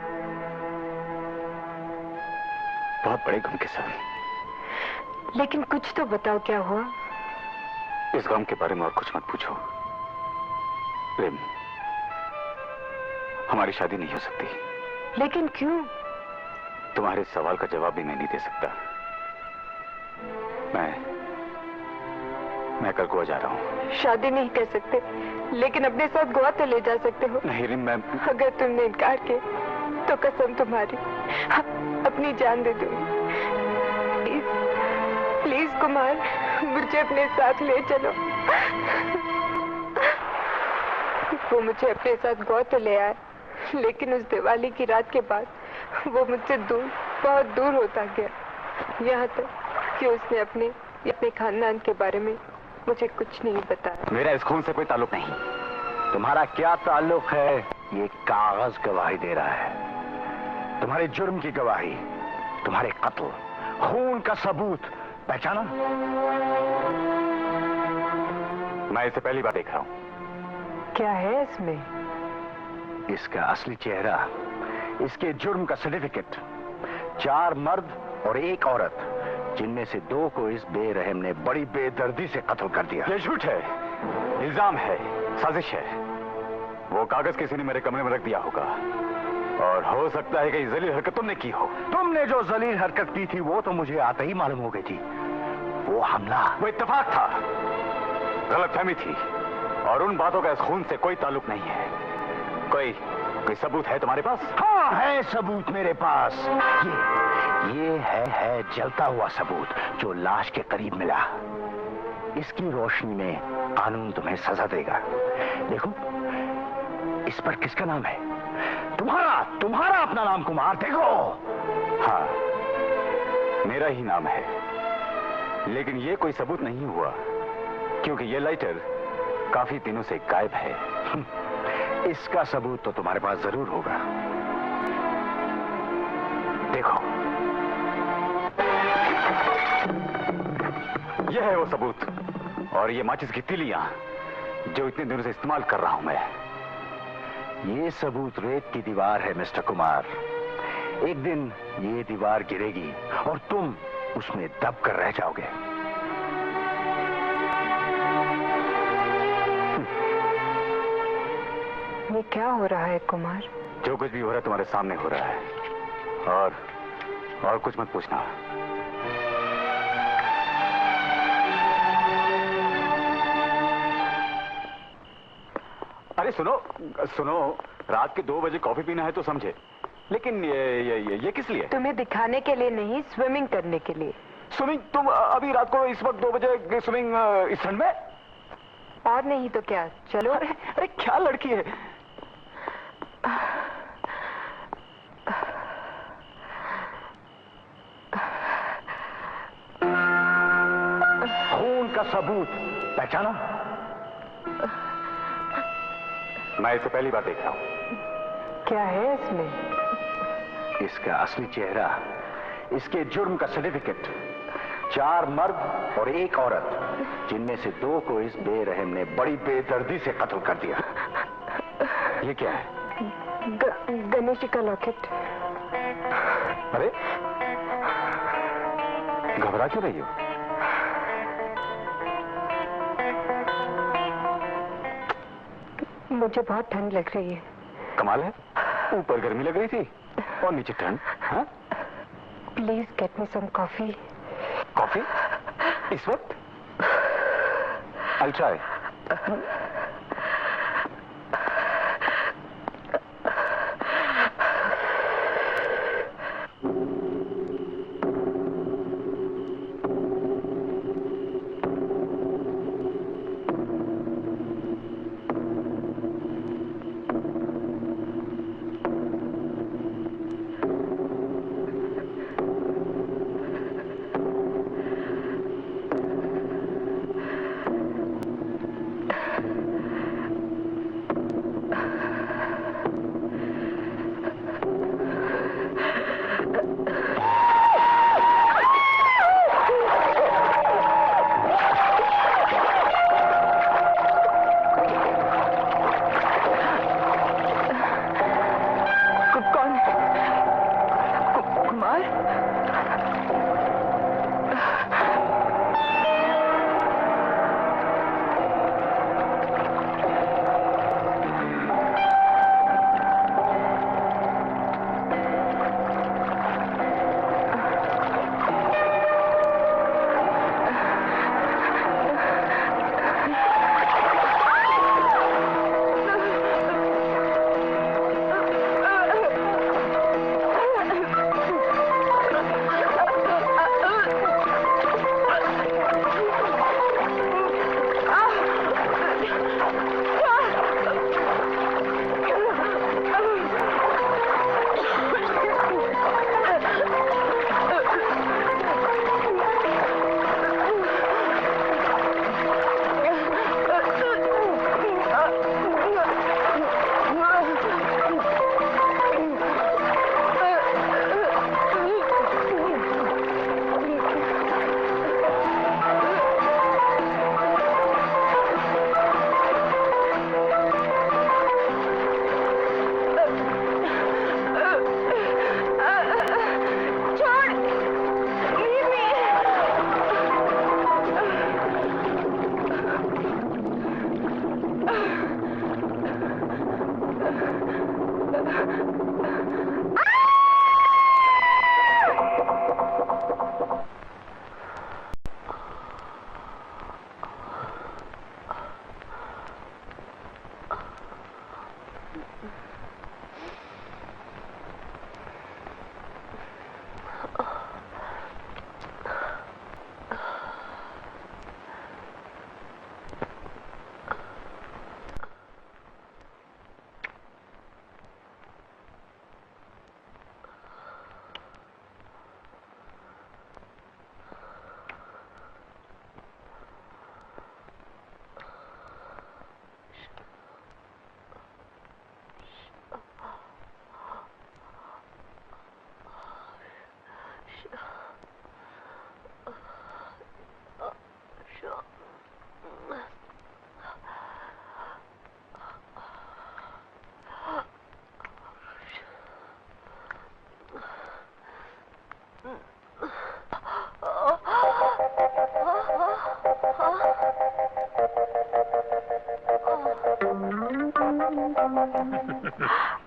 बहुत बड़े गम के साथ। लेकिन कुछ तो बताओ, क्या हुआ? इस गम के बारे में और कुछ मत पूछो प्रेम, हमारी शादी नहीं हो सकती। लेकिन क्यों? तुम्हारे सवाल का जवाब भी मैं नहीं दे सकता। मैं कल गोवा जा रहा हूँ। शादी नहीं कर सकते, लेकिन अपने साथ गोवा तो ले जा सकते हो। नहीं रिम, मैं अगर तुमने इनकार किया तो कसम तुम्हारी अपनी जान दे दूंगी। प्लीज कुमार, मुझे अपने साथ ले चलो। वो मुझे अपने साथ गोवा तो ले आए, लेकिन उस दिवाली की रात के बाद वो मुझसे दूर, बहुत दूर होता गया। यहाँ तक कि उसने अपने खानदान के बारे में मुझे कुछ नहीं बताया। मेरा इस खून से कोई ताल्लुक नहीं। तुम्हारा क्या ताल्लुक है? ये कागज गवाही दे रहा है, तुम्हारे जुर्म की गवाही, तुम्हारे कत्ल, खून का सबूत। पहचाना? मैं इसे पहली बार देख रहा हूं। क्या है इसमें? इसका असली चेहरा, इसके जुर्म का सर्टिफिकेट, 4 मर्द और 1 औरत, जिनमें से 2 को इस बेरहम ने बड़ी बेदर्दी से कत्ल कर दिया। ये झूठ है, इल्जाम है, साजिश है। वो कागज किसी ने मेरे कमरे में रख दिया होगा और हो सकता है कि ये जलील हरकत तुमने की हो। तुमने जो जलील हरकत की थी वो तो मुझे आते ही मालूम हो गई थी। वो हमला, वो इत्तेफाक था, गलतफहमी थी और उन बातों का इस खून से कोई ताल्लुक नहीं है। कोई सबूत है तुम्हारे पास? हाँ, है सबूत मेरे पास। ये है जलता हुआ सबूत जो लाश के करीब मिला। इसकी रोशनी में कानून तुम्हें सजा देगा। देखो, इस पर किसका नाम है? तुम्हारा तुम्हारा अपना नाम कुमार। देखो। हाँ, मेरा ही नाम है, लेकिन ये कोई सबूत नहीं हुआ क्योंकि ये लाइटर काफी दिनों से गायब है। इसका सबूत तो तुम्हारे पास जरूर होगा। देखो, यह है वो सबूत, और ये माचिस की तिलियां जो इतने दिनों से इस्तेमाल कर रहा हूं मैं। ये सबूत रेत की दीवार है मिस्टर कुमार। एक दिन ये दीवार गिरेगी और तुम उसमें दब कर रह जाओगे। ये क्या हो रहा है कुमार? जो कुछ भी हो रहा है तुम्हारे सामने हो रहा है, और कुछ मत पूछना। अरे सुनो सुनो, रात के 2 बजे कॉफी पीना है तो समझे, लेकिन ये किस लिए? तुम्हें दिखाने के लिए नहीं, स्विमिंग करने के लिए। स्विमिंग? तुम अभी रात को इस वक्त 2 बजे स्विमिंग इस ठंड में? और नहीं तो क्या, चलो। अरे क्या लड़की है। खून का सबूत पहचाना? मैं इसे पहली बार देख रहा हूं। क्या है इसमें? इसका असली चेहरा, इसके जुर्म का सर्टिफिकेट, 4 मर्द और 1 औरत, जिनमें से 2 को इस बेरहम ने बड़ी बेदर्दी से कत्ल कर दिया। ये क्या है? गणेश जी का लॉकेट। अरे घबरा क्यों रही हो? मुझे बहुत ठंड लग रही है। कमाल है, ऊपर गर्मी लग रही थी और नीचे ठंड। हाँ? Please get me some coffee. Coffee इस वक्त? I'll try.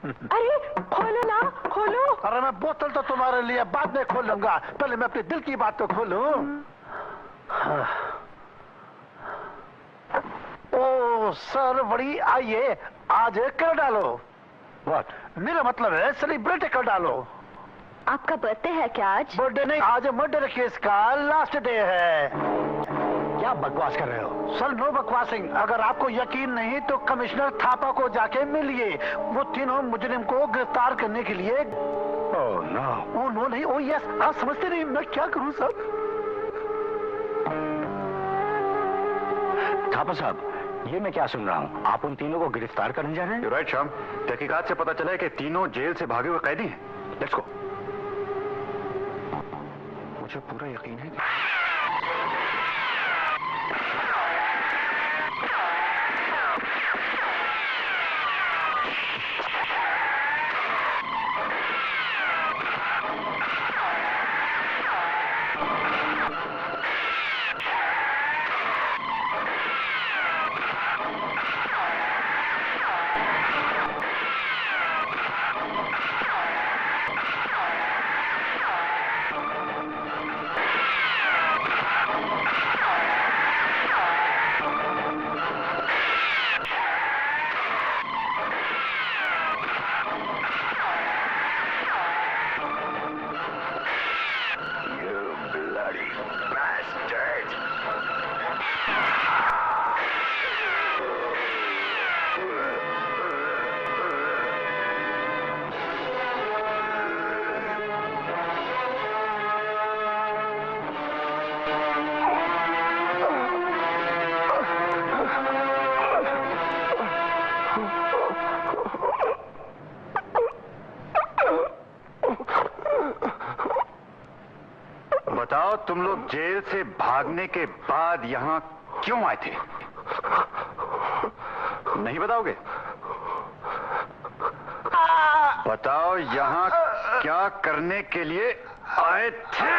अरे खोलो ना, खोलो। अरे मैं बोतल तो तुम्हारे लिए बाद में खोलूंगा, पहले मैं अपने दिल की बात तो खोलूं। ओ सर, बड़ी आइए, आज कर डालो। व्हाट? मेरा मतलब है सेलिब्रेट कर डालो। आपका बर्थडे है क्या आज? बर्थडे नहीं, आज मर्डर केस का लास्ट डे है। क्या बकवास कर रहे हो? सर नो बकवासिंग। अगर आपको यकीन नहीं तो कमिश्नर थापा को जाके मिलिए, वो तीनों मुजरिम को गिरफ्तार करने के लिए। Oh no. ओ नो नहीं, ओ यस। आप समझते नहीं मैं क्या करूं सर? थापा साहब, ये मैं क्या सुन रहा हूँ? आप उन तीनों को गिरफ्तार करने जा रहे हैं? राइट श्याम, तहकीकात से पता चला है कि तीनों जेल से भागे हुए कैदी हैं। Let's go. मुझे पूरा यकीन है कि बताओ, तुम लोग जेल से भागने के बाद यहाँ क्यों आए थे? नहीं बताओगे? बताओ, यहाँ क्या करने के लिए आए थे?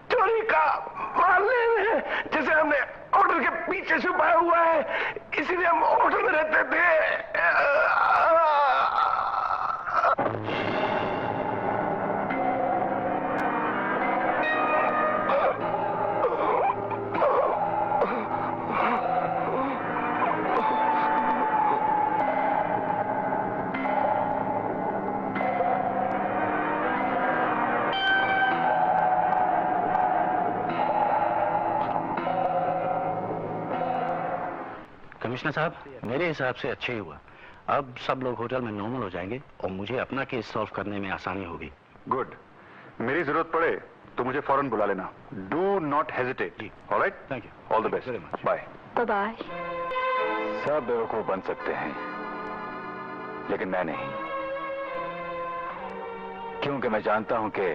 चोरी का माल लेने, जिसे हमने होटल के पीछे छुपाया हुआ है, इसीलिए हम होटल में रहते थे। कमिश्नर साहब, मेरे हिसाब से अच्छा ही हुआ। अब सब लोग होटल में नॉर्मल हो जाएंगे और मुझे अपना केस सॉल्व करने में आसानी होगी। गुड। मेरी जरूरत पड़े तो मुझे फौरन बुला लेना। Do not hesitate. Alright, thank you. All the best. Very much. Bye. Bye. सब बेवकूफ बन सकते हैं, लेकिन मैं नहीं, क्योंकि मैं जानता हूं कि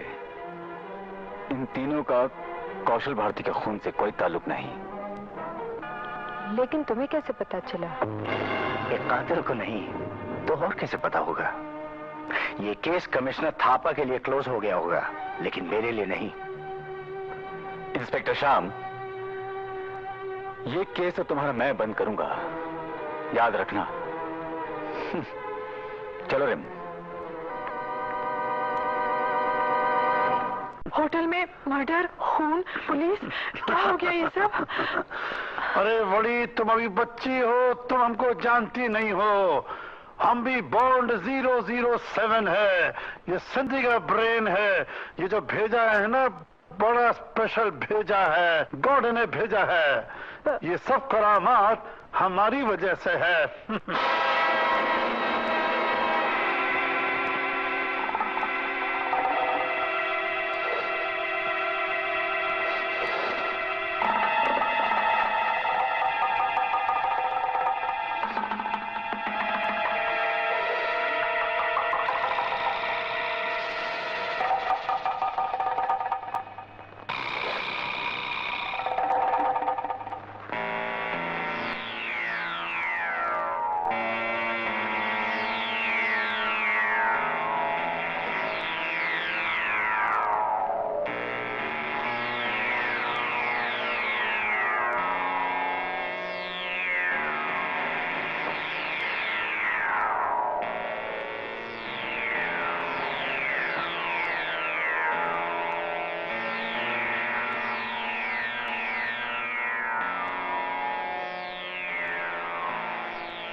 इन तीनों का कौशल भारती के खून से कोई ताल्लुक नहीं। लेकिन तुम्हें कैसे पता चला? एक कातिल को नहीं तो और कैसे पता होगा? ये केस कमिश्नर थापा के लिए क्लोज हो गया होगा, लेकिन मेरे लिए नहीं। इंस्पेक्टर श्याम, ये केस तो तुम्हारा मैं बंद करूंगा, याद रखना। चलो रिम। होटल में मर्डर, खून, पुलिस, क्या हो गया ये सब? अरे बड़ी, तुम अभी बच्ची हो, तुम हमको जानती नहीं हो। हम भी बॉन्ड 007 है। ये सिंधी का ब्रेन है। ये जो भेजा है ना, बड़ा स्पेशल भेजा है, गॉड ने भेजा है। ये सब करामात हमारी वजह से है।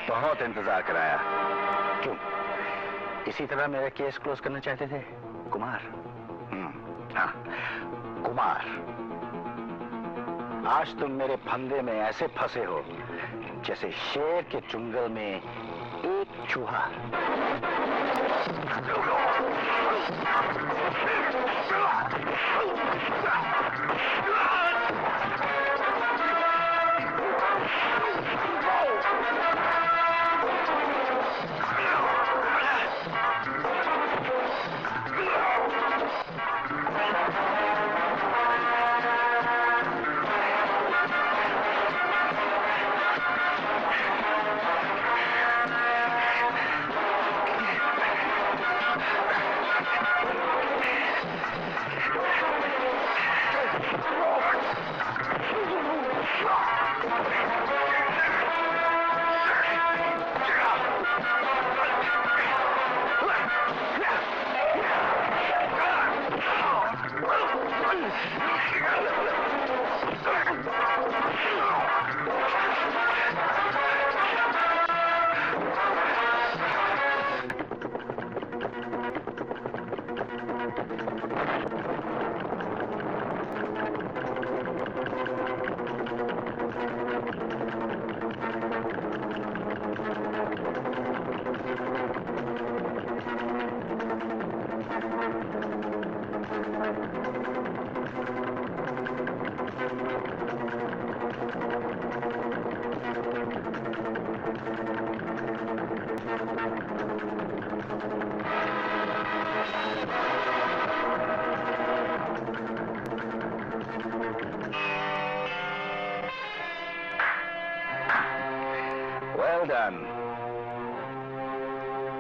बहुत इंतजार कराया। क्यों, इसी तरह मेरा केस क्लोज करना चाहते थे कुमार? हाँ, कुमार, आज तुम मेरे फंदे में ऐसे फंसे हो जैसे शेर के चुंगल में एक चूहा।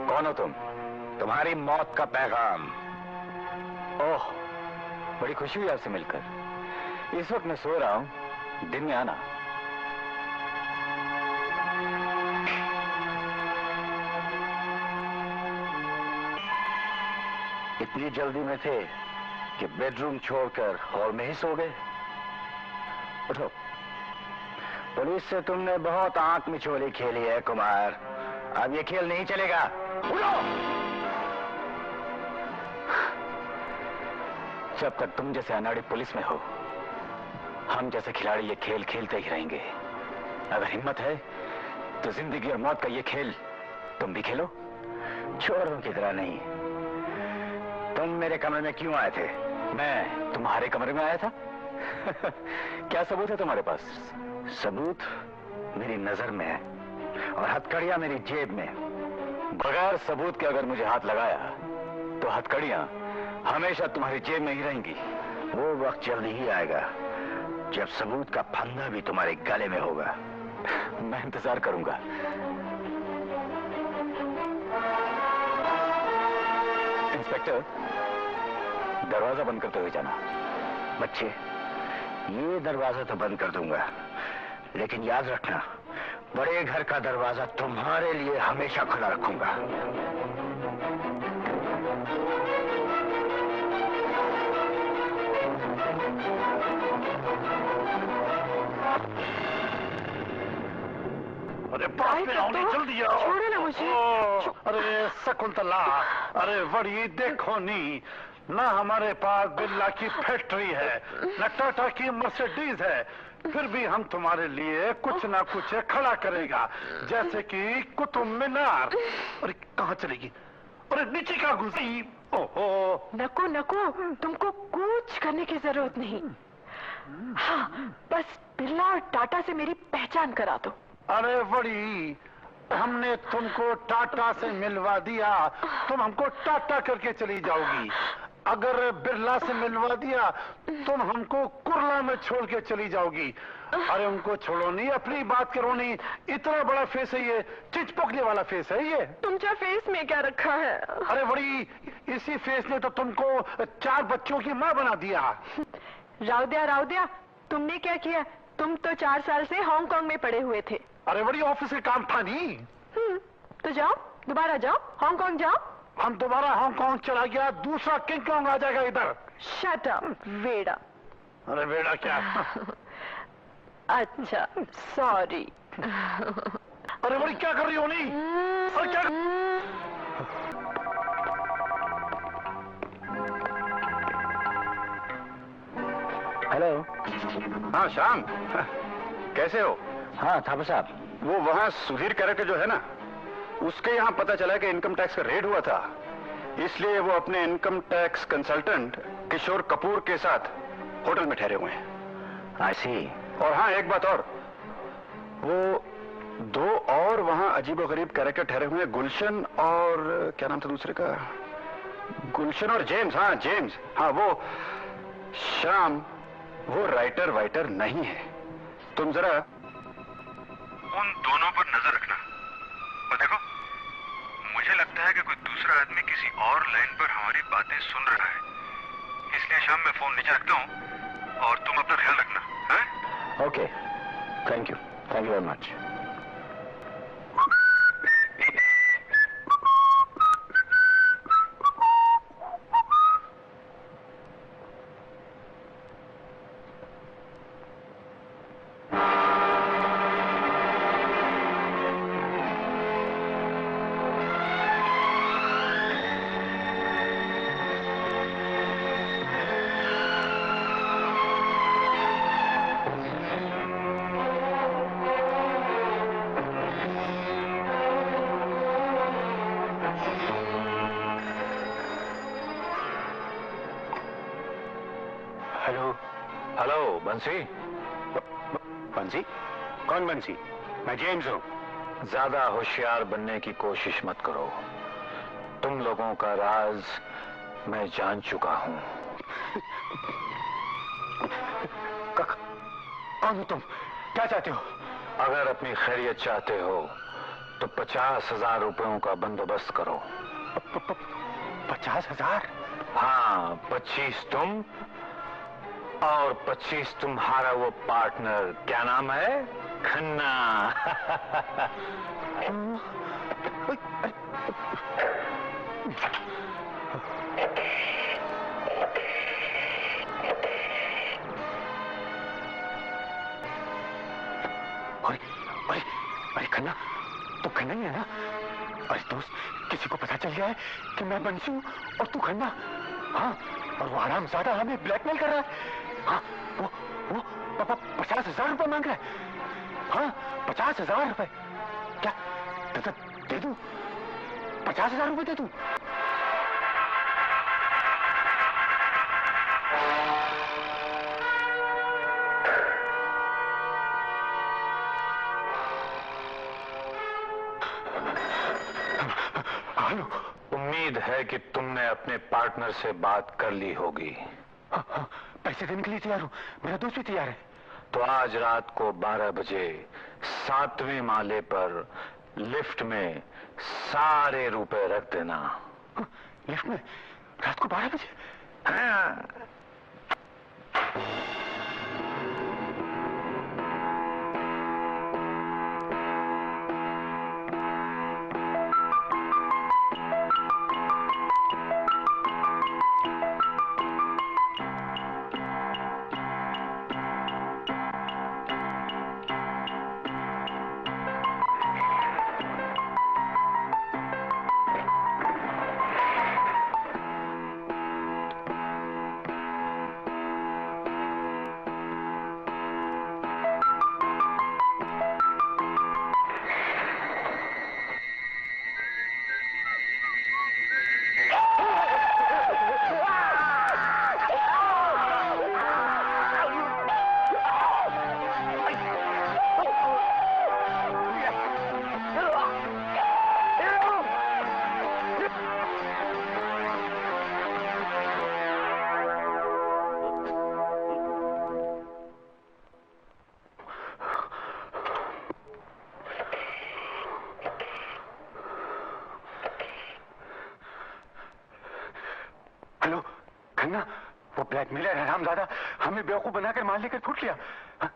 कौन हो तुम? तुम्हारी मौत का पैगाम। ओह, बड़ी खुशी हुई आपसे मिलकर। इस वक्त मैं सो रहा हूं, दिन में आना। इतनी जल्दी में थे कि बेडरूम छोड़कर हॉल में ही सो गए। उठो, पुलिस से तुमने बहुत आंख मिचोली खेली है कुमार, अब ये खेल नहीं चलेगा। उठो! जब तक तुम जैसे अनाड़ी पुलिस में हो, हम जैसे खिलाड़ी ये खेल खेलते ही रहेंगे। अगर हिम्मत है तो जिंदगी और मौत का ये खेल तुम भी खेलो। चोरों की तरह नहीं। तुम मेरे कमरे में क्यों आए थे? मैं तुम्हारे कमरे में आया था? क्या सबूत है तुम्हारे पास? सबूत मेरी नजर में है और हथकड़ियां मेरी जेब में। बगैर सबूत के अगर मुझे हाथ लगाया तो हथकड़ियां हमेशा तुम्हारी जेब में ही रहेंगी। वो वक्त जल्दी ही आएगा जब सबूत का फंदा भी तुम्हारे गले में होगा। मैं इंतजार करूंगा। इंस्पेक्टर, दरवाजा बंद करते हुए जाना। बच्चे, ये दरवाजा तो बंद कर दूंगा, लेकिन याद रखना, बड़े घर का दरवाजा तुम्हारे लिए हमेशा खुला रखूंगा। अरे बाप रे, आओ, जल्दी आओ। छोड़ो ना मुझे। अरे शकुंतला, अरे बड़ी देखो नी, ना हमारे पास बिरला की फैक्ट्री है, न टाटा की मर्सिडीज है, फिर भी हम तुम्हारे लिए कुछ ना कुछ खड़ा करेगा, जैसे कि कुतुब मीनार। अरे कहाँ चलेगी? अरे नीचे का घुसी। ओहो, नको नको, तुमको कुछ करने की जरूरत नहीं। हाँ, बस बिरला और टाटा से मेरी पहचान करा दो। अरे बड़ी, हमने तुमको टाटा से मिलवा दिया, तुम हमको टाटा करके चली जाओगी। अगर बिरला से मिलवा दिया, तुम हमको कुर्ला में छोड़ के चली जाओगी। अरे उनको छोड़ो नहीं, अपनी बात करो नहीं। इतना बड़ा फेस है ये, चिचपकने वाला फेस है ये। तुमचा फेस में क्या रखा है? अरे बड़ी, इसी फेस ने तो तुमको 4 बच्चों की माँ बना दिया। राउदिया, तुमने क्या किया? तुम तो 4 साल से हांगकांग में पड़े हुए थे। अरे बड़ी, ऑफिस से काम था नहीं। तो जाओ, दोबारा जाओ, हांगकांग जाओ। हम दोबारा हांगकांग चला गया, दूसरा किंग कॉन्ग आ जाएगा इधर। शट अप, वेड़ा। अरे वेड़ा क्या? अच्छा, सॉरी। अरे बड़ी क्या कर रही हो नी? अरे क्या? हेलो। हाँ श्याम, कैसे हो? हाँ थापर साहब, वो वहाँ सुधीर कैरेक्टर जो है ना, उसके यहाँ पता चला कि इनकम टैक्स का रेड हुआ था, इसलिए वो अपने इनकम टैक्स कंसल्टेंट किशोर कपूर के साथ होटल में ठहरे हुए हैं। आई सी। और हाँ, एक बात और, वो 2 और वहाँ अजीबोगरीब कैरेक्टर ठहरे हुए हैं, गुलशन और क्या नाम था दूसरे का? गुलशन और जेम्स। हाँ जेम्स, हाँ वो श्याम, वो राइटर वाइटर नहीं है। तुम जरा उन दोनों पर नजर रखना। और देखो, मुझे लगता है कि कोई दूसरा आदमी किसी और लाइन पर हमारी बातें सुन रहा है, इसलिए शाम में फोन नीचे रखता हूँ और तुम अपना ख्याल रखना। हैं? Okay, thank you very much. Hello बंसी। बंसी? कौन बंसी? मैं जेम्स हूँ। ज्यादा होशियार बनने की कोशिश मत करो, तुम लोगों का राज मैं जान चुका हूँ। कौन हो तुम? क्या चाहते हो? अगर अपनी खैरियत चाहते हो तो 50,000 रुपयों का बंदोबस्त करो। 50,000? हाँ, 25 तुम और 25 तुम्हारा वो पार्टनर, क्या नाम है? खन्ना। अरे खन्ना, तू खन्ना ही है ना? अरे दोस्त, किसी को पता चल गया है कि मैं बंसी हूँ और तू खन्ना। हाँ, और वो हरामजादा हमें ब्लैकमेल कर रहा है। हाँ, वो 50,000 रुपए मांग रहा है। हाँ, 50,000 रुपए। क्या दे दूं? 50,000 रुपए दे दूं? उम्मीद है कि तुमने अपने पार्टनर से बात कर ली होगी। हाँ, पैसे देने के लिए तैयार हूँ, मेरा दोस्त भी तैयार है। तो आज रात को 12 बजे 7वें माले पर लिफ्ट में सारे रुपए रख देना। लिफ्ट में रात को 12 बजे? हाँ। हेलो खन्ना, वो ब्लैकमेलर हरामजादा हमें बेवकूफ बनाकर मार लेकर फूट लिया। हाँ?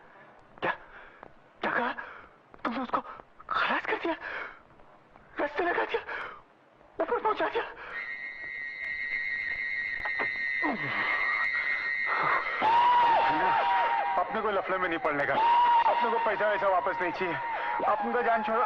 क्या कहा तुमने? उसको खलास कर दिया, रास्ते लगा दिया, ऊपर पहुंचा दिया। अपने को लफड़े में नहीं पड़ने का, अपने को पैसा वैसा वापस नहीं चाहिए। आप उनका जान छोड़ो।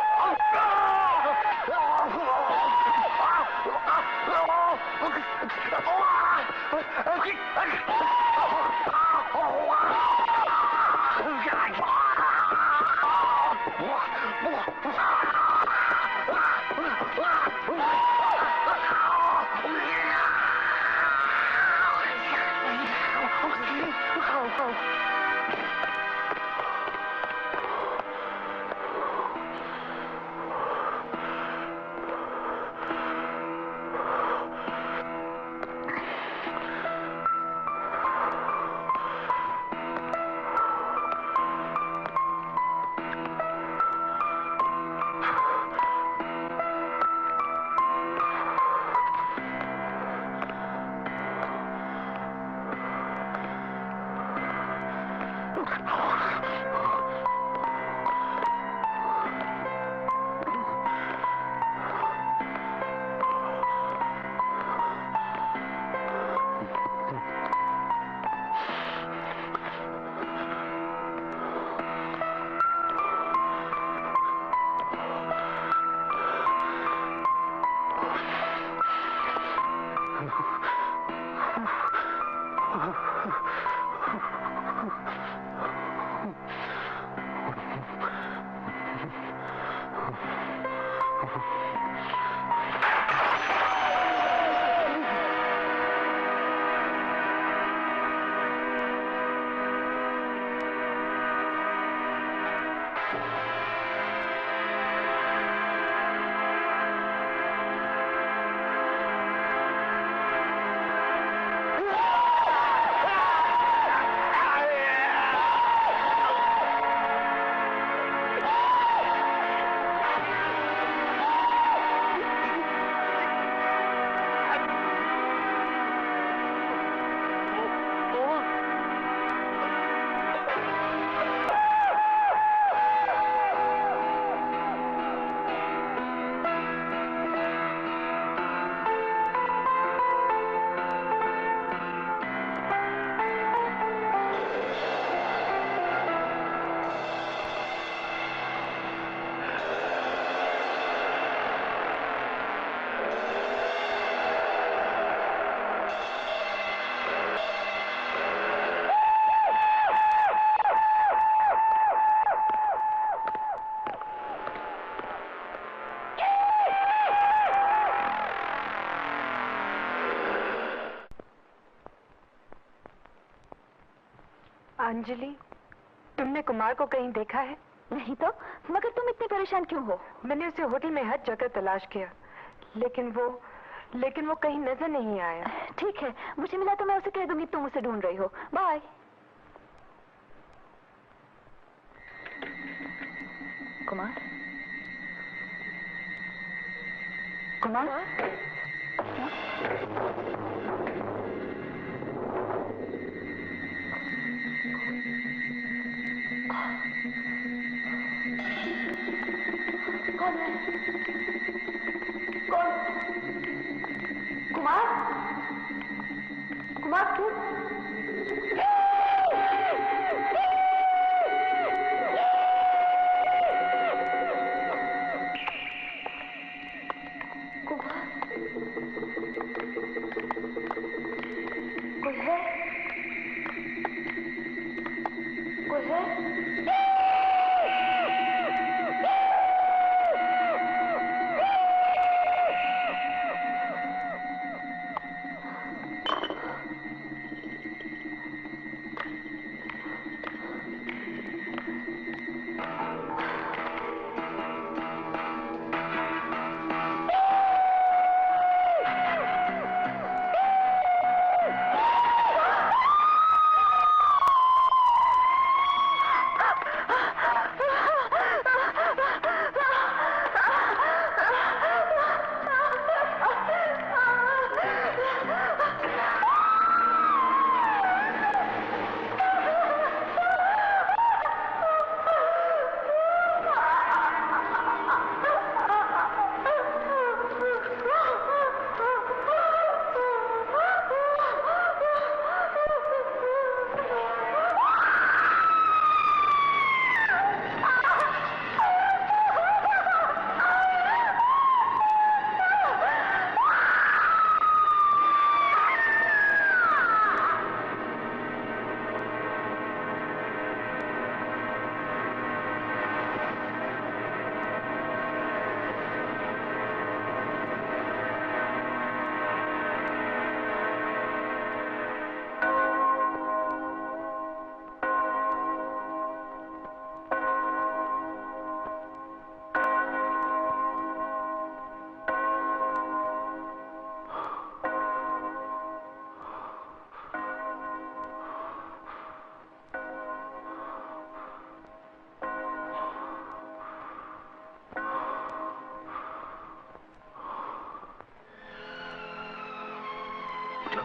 अंजलि, तुमने कुमार को कहीं देखा है? नहीं तो, मगर तुम इतनी परेशान क्यों हो? मैंने उसे होटल में हर जगह तलाश किया, लेकिन वो कहीं नजर नहीं आया। ठीक है, मुझे मिला तो मैं उसे कह दूंगी तुम उसे ढूंढ रही हो। बाय। कुमार? कुमार? कौन है? कौन? कुमार? कुमार क्यों? कुमार? कोई है? कोई है?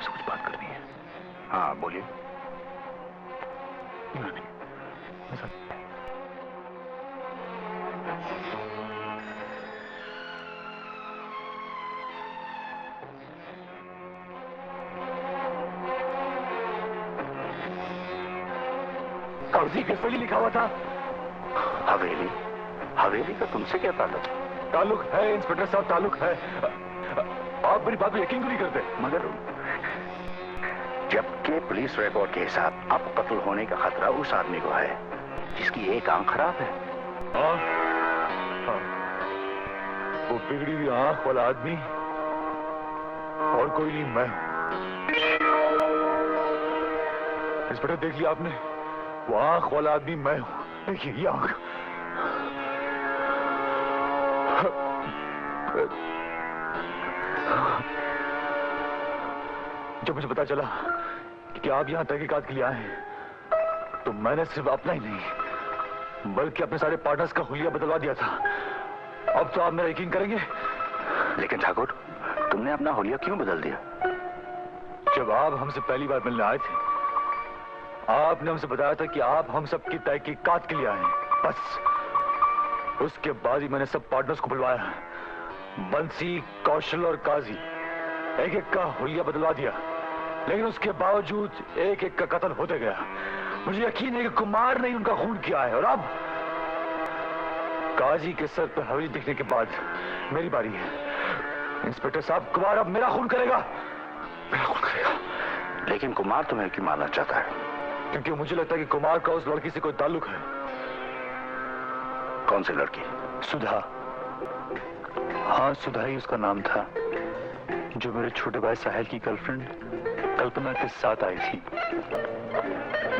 आपसे कुछ बात करनी है। हाँ बोलिए। नहीं, ऐसा कागजी किस पर लिखा हुआ था? हवेली? हवेली का तुमसे क्या ताल्लुक? ताल्लुक है इंस्पेक्टर साहब, ताल्लुक है। आप मेरी बात पर यकीन क्यों नहीं करते? मगर जबकि पुलिस रिकॉर्ड के हिसाब अब कत्ल होने का खतरा उस आदमी को है जिसकी एक आंख खराब है। हाँ, हाँ। वो बिगड़ी हुई आंख वाला आदमी और कोई नहीं, मैं हूं। इंस्पेक्टर देख लिया आपने, वो आंख वाला आदमी मैं हूं। देखिए ये आंख। जब मुझे पता चला कि आप यहां तहकीकात के लिए आए हैं, तो मैंने सिर्फ अपना ही नहीं बल्कि अपने सारे पार्टनर्स का हुलिया बदलवा दिया था। अब तो आप मेरा यकीन करेंगे। लेकिन ठाकुर, तुमने अपना हुलिया क्यों बदल दिया? जब आप हमसे पहली बार मिलने आए थे, आपने हमसे बताया था कि आप हम सब की तहकीकात के लिए आए हैं। बस उसके बाद ही मैंने सब पार्टनर्स को बुलवाया, बंसी, कौशल और काजी, एक एक का हुलिया बदलवा दिया। लेकिन उसके बावजूद एक एक का कत्ल होते गया। मुझे यकीन है कि कुमार ने उनका खून किया है। और अब काजी के सर पर हवेली दिखने के बाद मेरी बारी है। इंस्पेक्टर साहब, कुमार अब मेरा खून करेगा, मेरा खून करेगा। लेकिन कुमार तुम्हें क्यों मारना चाहता है? क्योंकि मुझे लगता है कि कुमार का उस लड़की से कोई ताल्लुक है। कौन सी लड़की? सुधा। हाँ, सुधा ही उसका नाम था, जो मेरे छोटे भाई साहिल की गर्लफ्रेंड कल्पना के साथ आई थी।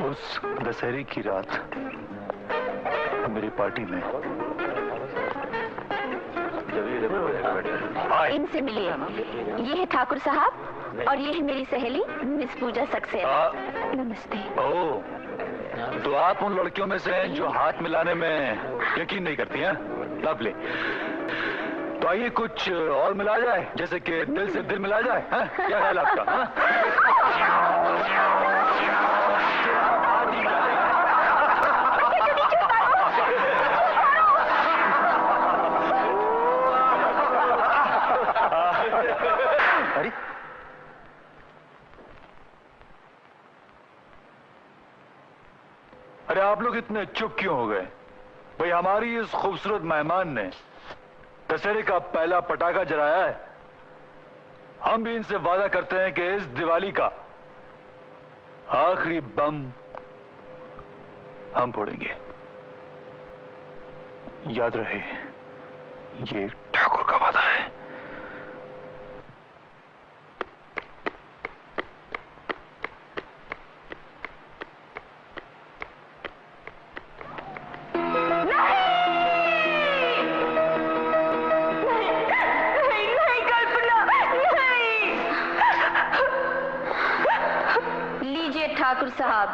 उस दशहरे की रात मेरी पार्टी में। इनसे मिलिए। ये है ठाकुर साहब और ये है मेरी सहेली मिस पूजा सक्सेना। नमस्ते। ओह, तो आप उन लड़कियों में से हैं जो हाथ मिलाने में यकीन नहीं करती हैं? लवली। तो आइए कुछ और मिला जाए, जैसे कि दिल से दिल मिला जाए। हाँ? क्या ख्याल आपका? हाँ? अरे अरे, आप लोग इतने चुप क्यों हो गए? भाई, हमारी इस खूबसूरत मेहमान ने दशहरे का पहला पटाखा जलाया है। हम भी इनसे वादा करते हैं कि इस दिवाली का आखिरी बम हम फोड़ेंगे। याद रहे, ये ठाकुर का वादा है। ठाकुर साहब,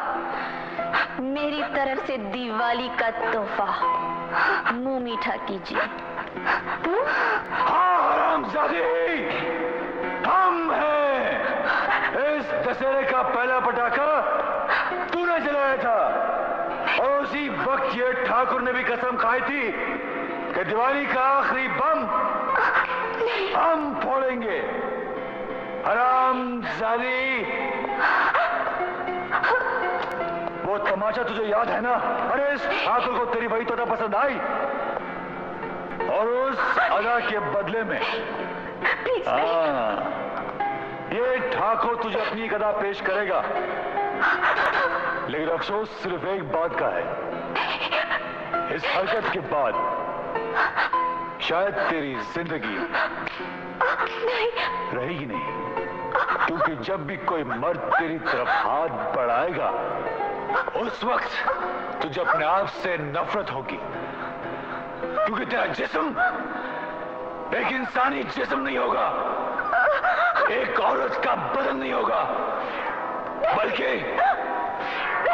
मेरी तरफ से दिवाली का तोहफा मुंह मीठा कीजिए। हाँ हरामजादे, हम हैं। इस दशहरे का पहला पटाखा तूने जलाया था और उसी वक्त ये ठाकुर ने भी कसम खाई थी कि दिवाली का आखिरी बम हम फोड़ेंगे। हरामजादी, वो तमाशा तुझे याद है ना? अरे इस ठाकुर को तेरी वही तोता पसंद आई और उस अदा के बदले में ये ठाकुर तुझे अपनी एक अदा पेश करेगा। लेकिन अफसोस सिर्फ एक बात का है, इस हरकत के बाद शायद तेरी जिंदगी रहेगी नहीं, क्योंकि जब भी कोई मर्द तेरी तरफ हाथ बढ़ाएगा उस वक्त तुझे अपने आप से नफरत होगी, क्योंकि तेरा जिस्म एक इंसानी जिस्म नहीं होगा, एक औरत का बदन नहीं होगा, बल्कि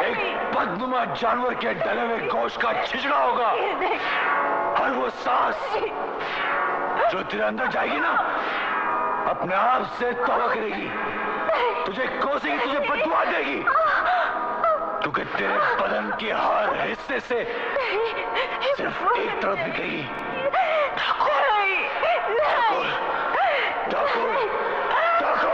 एक बदनुमा जानवर के डले हुए गोश्त का छिछड़ा होगा। और वो सांस जो तेरे अंदर जाएगी ना, अपने आप से तौबा करेगी, तुझे कोसेगी, तुझे बददुआ देगी, क्योंकि तेरे बदन के हर हिस्से से सिर्फ एक तरफ निकलेगी। ठाकुर, ठाकुर, ठाकुर, ठाकुर,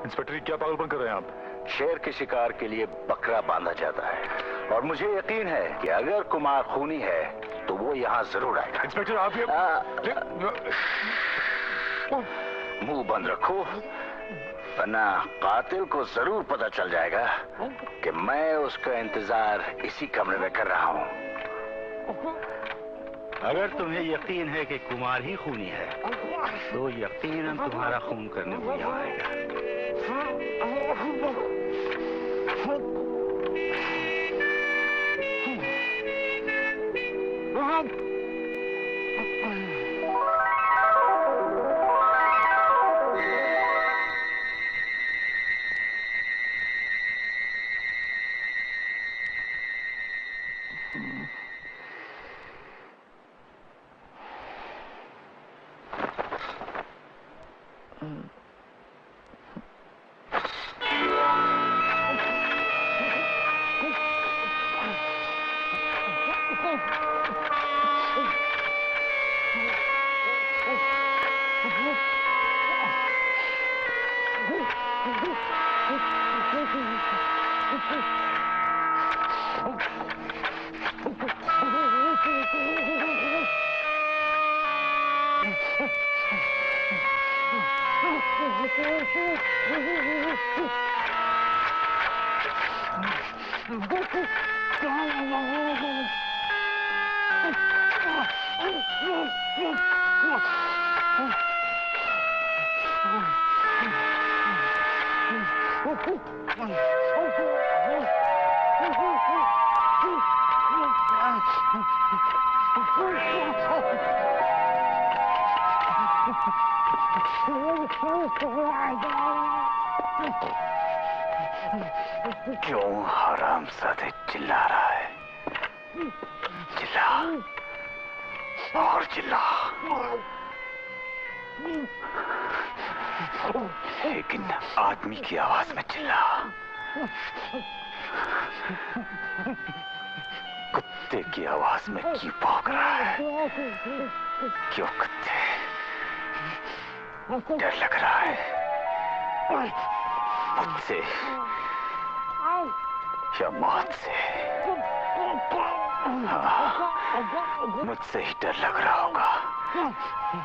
इंस्पेक्टर क्या पागलपन कर रहे हैं आप? शेर के शिकार के लिए बकरा बांधा जाता है और मुझे यकीन है कि अगर कुमार खूनी है तो वो यहाँ जरूर आएगा। इंस्पेक्टर आप ये मुंह बंद रखो, वरना कातिल को जरूर पता चल जाएगा कि मैं उसका इंतजार इसी कमरे में कर रहा हूँ। अगर तुम्हें यकीन है कि कुमार ही खूनी है तो यकीनन तुम्हारा खून करने को यहाँ आएगा। क्यों हरामजादे चिल्ला रहा है? चिल्ला और चिल्ला, लेकिन आदमी की आवाज में चिल्ला। कुत्ते की आवाज में क्यों भौंक रहा है? क्यों कुत्ते? डर लग रहा है मुझसे या मौत से? हाँ, मुझसे ही डर लग रहा होगा,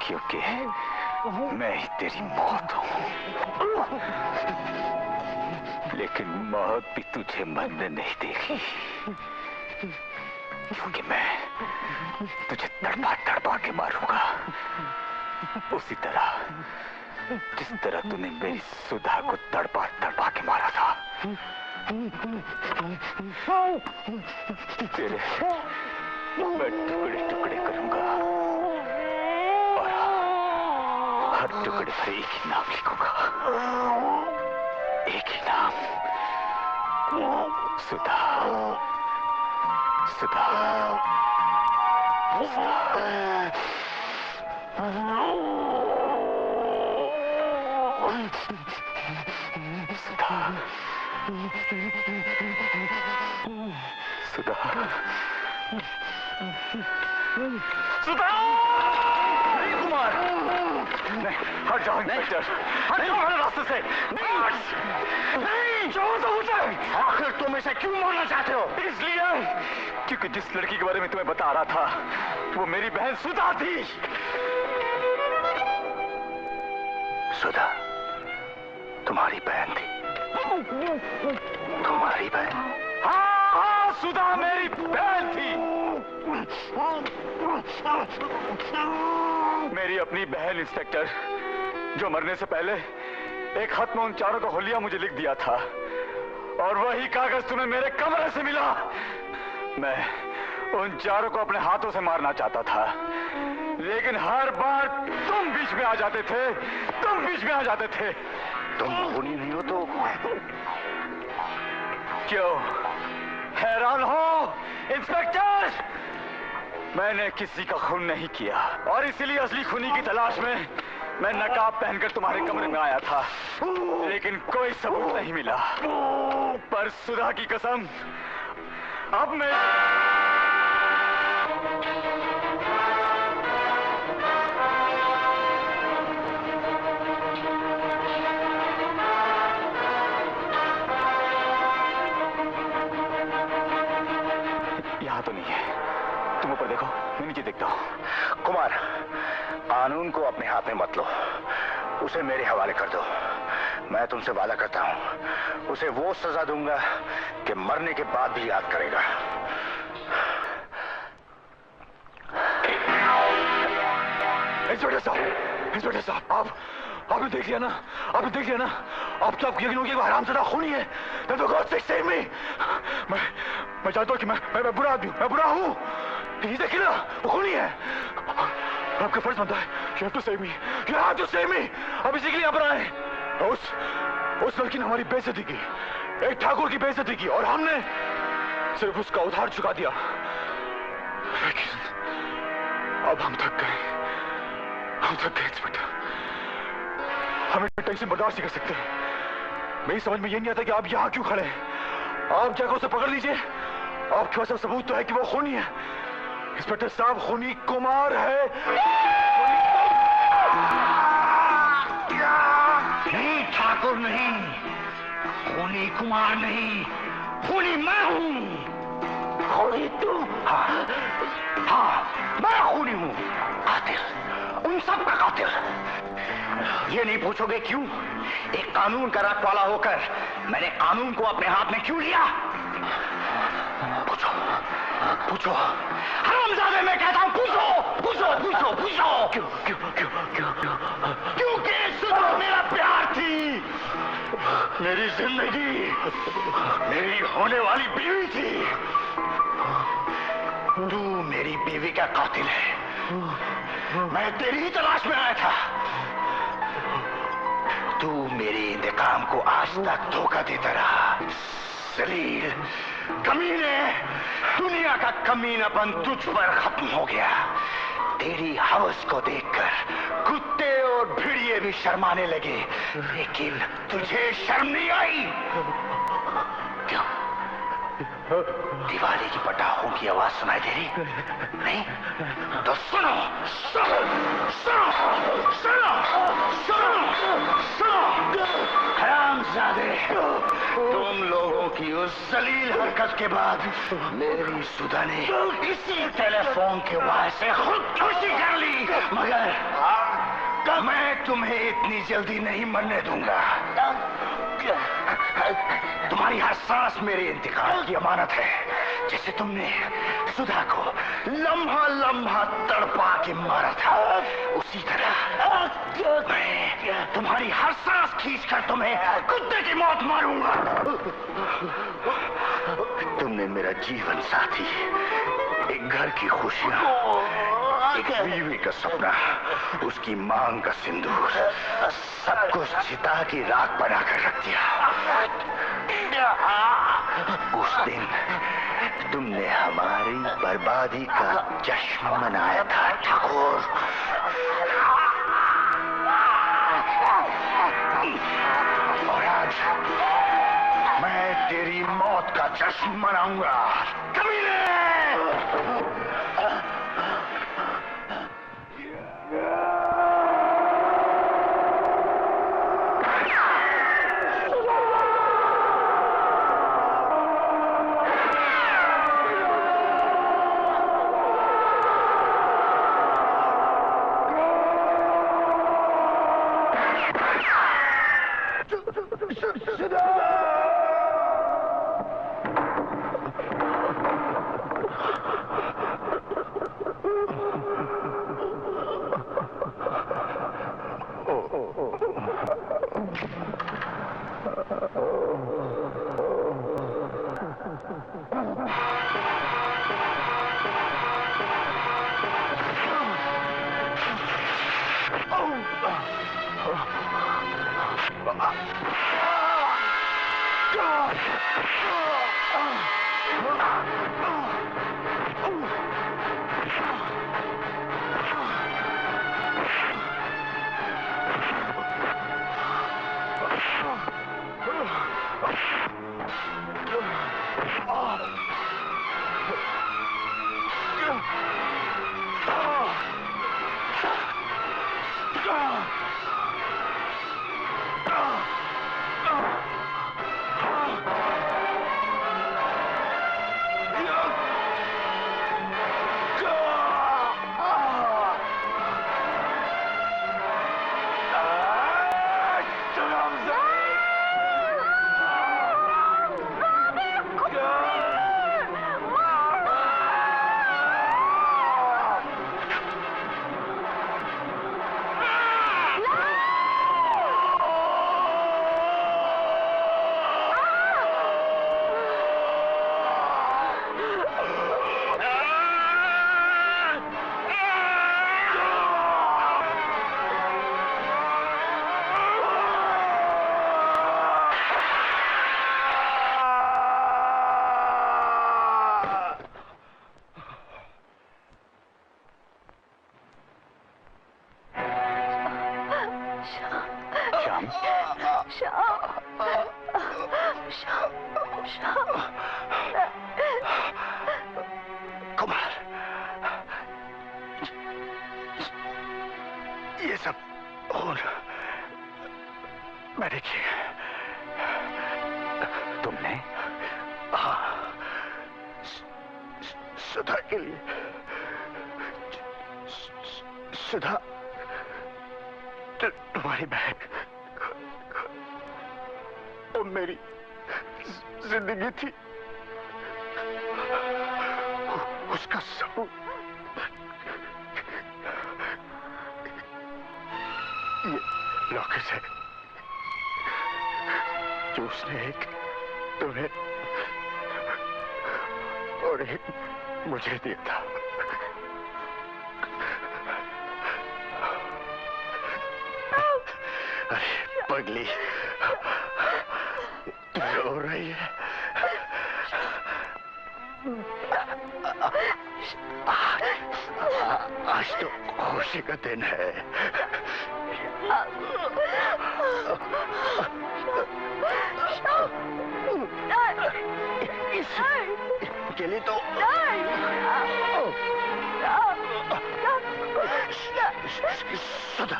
क्योंकि मैं ही तेरी मौत हूं। लेकिन मौत भी तुझे मरने नहीं देगी, क्योंकि मैं तुझे तड़पा तड़पा के मारूंगा, उसी तरह जिस तरह तूने मेरी सुधा को तड़पा तड़पा के मारा था। तेरे मैं टुकड़े टुकड़े करूंगा और हर टुकड़े पर एक ही नाम लिखूंगा, एक ही नाम, सुधा, सुधा, सुधा। सुधा, सुधा, नहीं कुमार, नहीं, हट जाओ इंस्पेक्टर, हट जाओ हमारे रास्ते से। नहीं, छोड़ दो मुझे। आखिर तुम इसे क्यों मारना चाहते हो? इसलिए क्योंकि जिस लड़की के बारे में तुम्हें बता रहा था वो मेरी बहन सुधा थी। सुधा तुम्हारी बहन थी? तुम्हारी बहन? हाँ हाँ, सुधा मेरी बहन थी। मेरी अपनी बहन इंस्पेक्टर, जो मरने से पहले एक खत में उन चारों का हुलिया मुझे लिख दिया था, और वही कागज तुम्हें मेरे कमरे से मिला। मैं उन चारों को अपने हाथों से मारना चाहता था, लेकिन हर बार तुम बीच में आ जाते थे, तुम बीच में आ जाते थे। तुम खूनी नहीं हो तो क्यों हैरान हो इंस्पेक्टर? मैंने किसी का खून नहीं किया, और इसीलिए असली खूनी की तलाश में मैं नकाब पहनकर तुम्हारे कमरे में आया था, लेकिन कोई सबूत नहीं मिला। पर सुधा की कसम, अब मैं यहाँ तो नहीं है। तुम ऊपर देखो, मैं नीचे देखता हूँ। कुमार, कानून को अपने हाथ में मत लो, उसे मेरे हवाले कर दो। मैं तुमसे वादा करता हूँ, उसे वो सजा दूंगा कि मरने के बाद भी याद करेगा। इंस्पेक्टर साहब, आपने देख लिया ना, आपने देख लिया ना। अब तो आपको यकीन हो गया कि वो हरामज़ादा खूनी है। मैं जानता हूँ कि मैं बुरा आदमी हूँ, मैं बुरा हूँ। ये देखिए ना, वो खूनी है। आपका फर्ज बनता है, you have to save me, you have to save me। अब इसी के लिए यहाँ पर आए। उस लड़की ने हमारी बेइज्जती की, एक ठाकुर की बेइज्जती की, और हमने सिर्फ उसका उधार चुका दिया। लेकिन अब हम थक गए, इंस्पेक्टर। हम इतना टेंशन बर्दाश्त नहीं कर सकते। मेरी समझ में ये नहीं आता कि आप यहाँ क्यों खड़े हैं। आप जाकर उसे पकड़ लीजिए, आपके पास सबूत तो है कि वो खूनी है। इंस्पेक्टर साहब, खूनी कुमार है। नहीं ठाकुर नहीं, खूनी कुमार नहीं, खूनी मैं हूँ। खूनी तुम? हाँ, मैं खूनी हूँ, कातिल, उन सब का कातिल। ये नहीं पूछोगे क्यों? एक कानून का रखवाला होकर मैंने कानून को अपने हाथ में क्यों लिया? पूछो, हरामजादे, मैं कहता हूँ पूछो। क्योंकि सुधा मेरा प्यार थी, मेरी जिंदगी, मेरी होने वाली बीवी थी। तू मेरी बीवी का कातिल है, मैं तेरी ही तलाश में आया था। तू मेरे इंतकाम को आज तक धोखा देता रहा। जलील, कमीने, दुनिया का कमीनापन तुझ पर खत्म हो गया। तेरी हवस को देखकर कुत्ते और भेड़िए भी शर्माने लगे, लेकिन तुझे शर्म नहीं आई। क्यों? दिवाली की पटाखों की आवाज सुनाई दे रही? नहीं? तो सुनो, सुनो, सुनो, सुनो, सुनो, सुनो। हरामजादे, तुम लोगों की उस जलील हरकत के बाद मेरी सुधा ने इसी टेलीफोन के आवाज से खुदकुशी कर ली, मगर मैं तुम्हें इतनी जल्दी नहीं मरने दूंगा। तुम्हारी हर सांस मेरे इंतकाल की अमानत है। जैसे तुमने सुधा को लम्हा लम्हा तड़पा के मारा था, उसी तरह मैं तुम्हारी हर सांस खींचकर तुम्हें कुत्ते की मौत मारूंगा। तुमने मेरा जीवन साथी, एक घर की खुशियां, एक बीवी का सपना, उसकी मांग का सिंदूर, सब कुछ चिता की राख बनाकर रख दिया। उस दिन तुमने हमारी बर्बादी का जश्न मनाया था ठाकुर। और आज मैं तेरी मौत का जश्न मनाऊंगा। कमीने! कुमार, ये सब खून मैंने किया। तुमने? हाँ, सुधा के लिए। सुधा तुम्हारी बहन, वो मेरी जिंदगी थी, उसका सबूत ये लॉकेट है जो उसने एक तुम्हें और एक मुझे दिया था। अरे पगली, रो रही है। आज तो खुशी का दिन है। इसके लिए तो सदा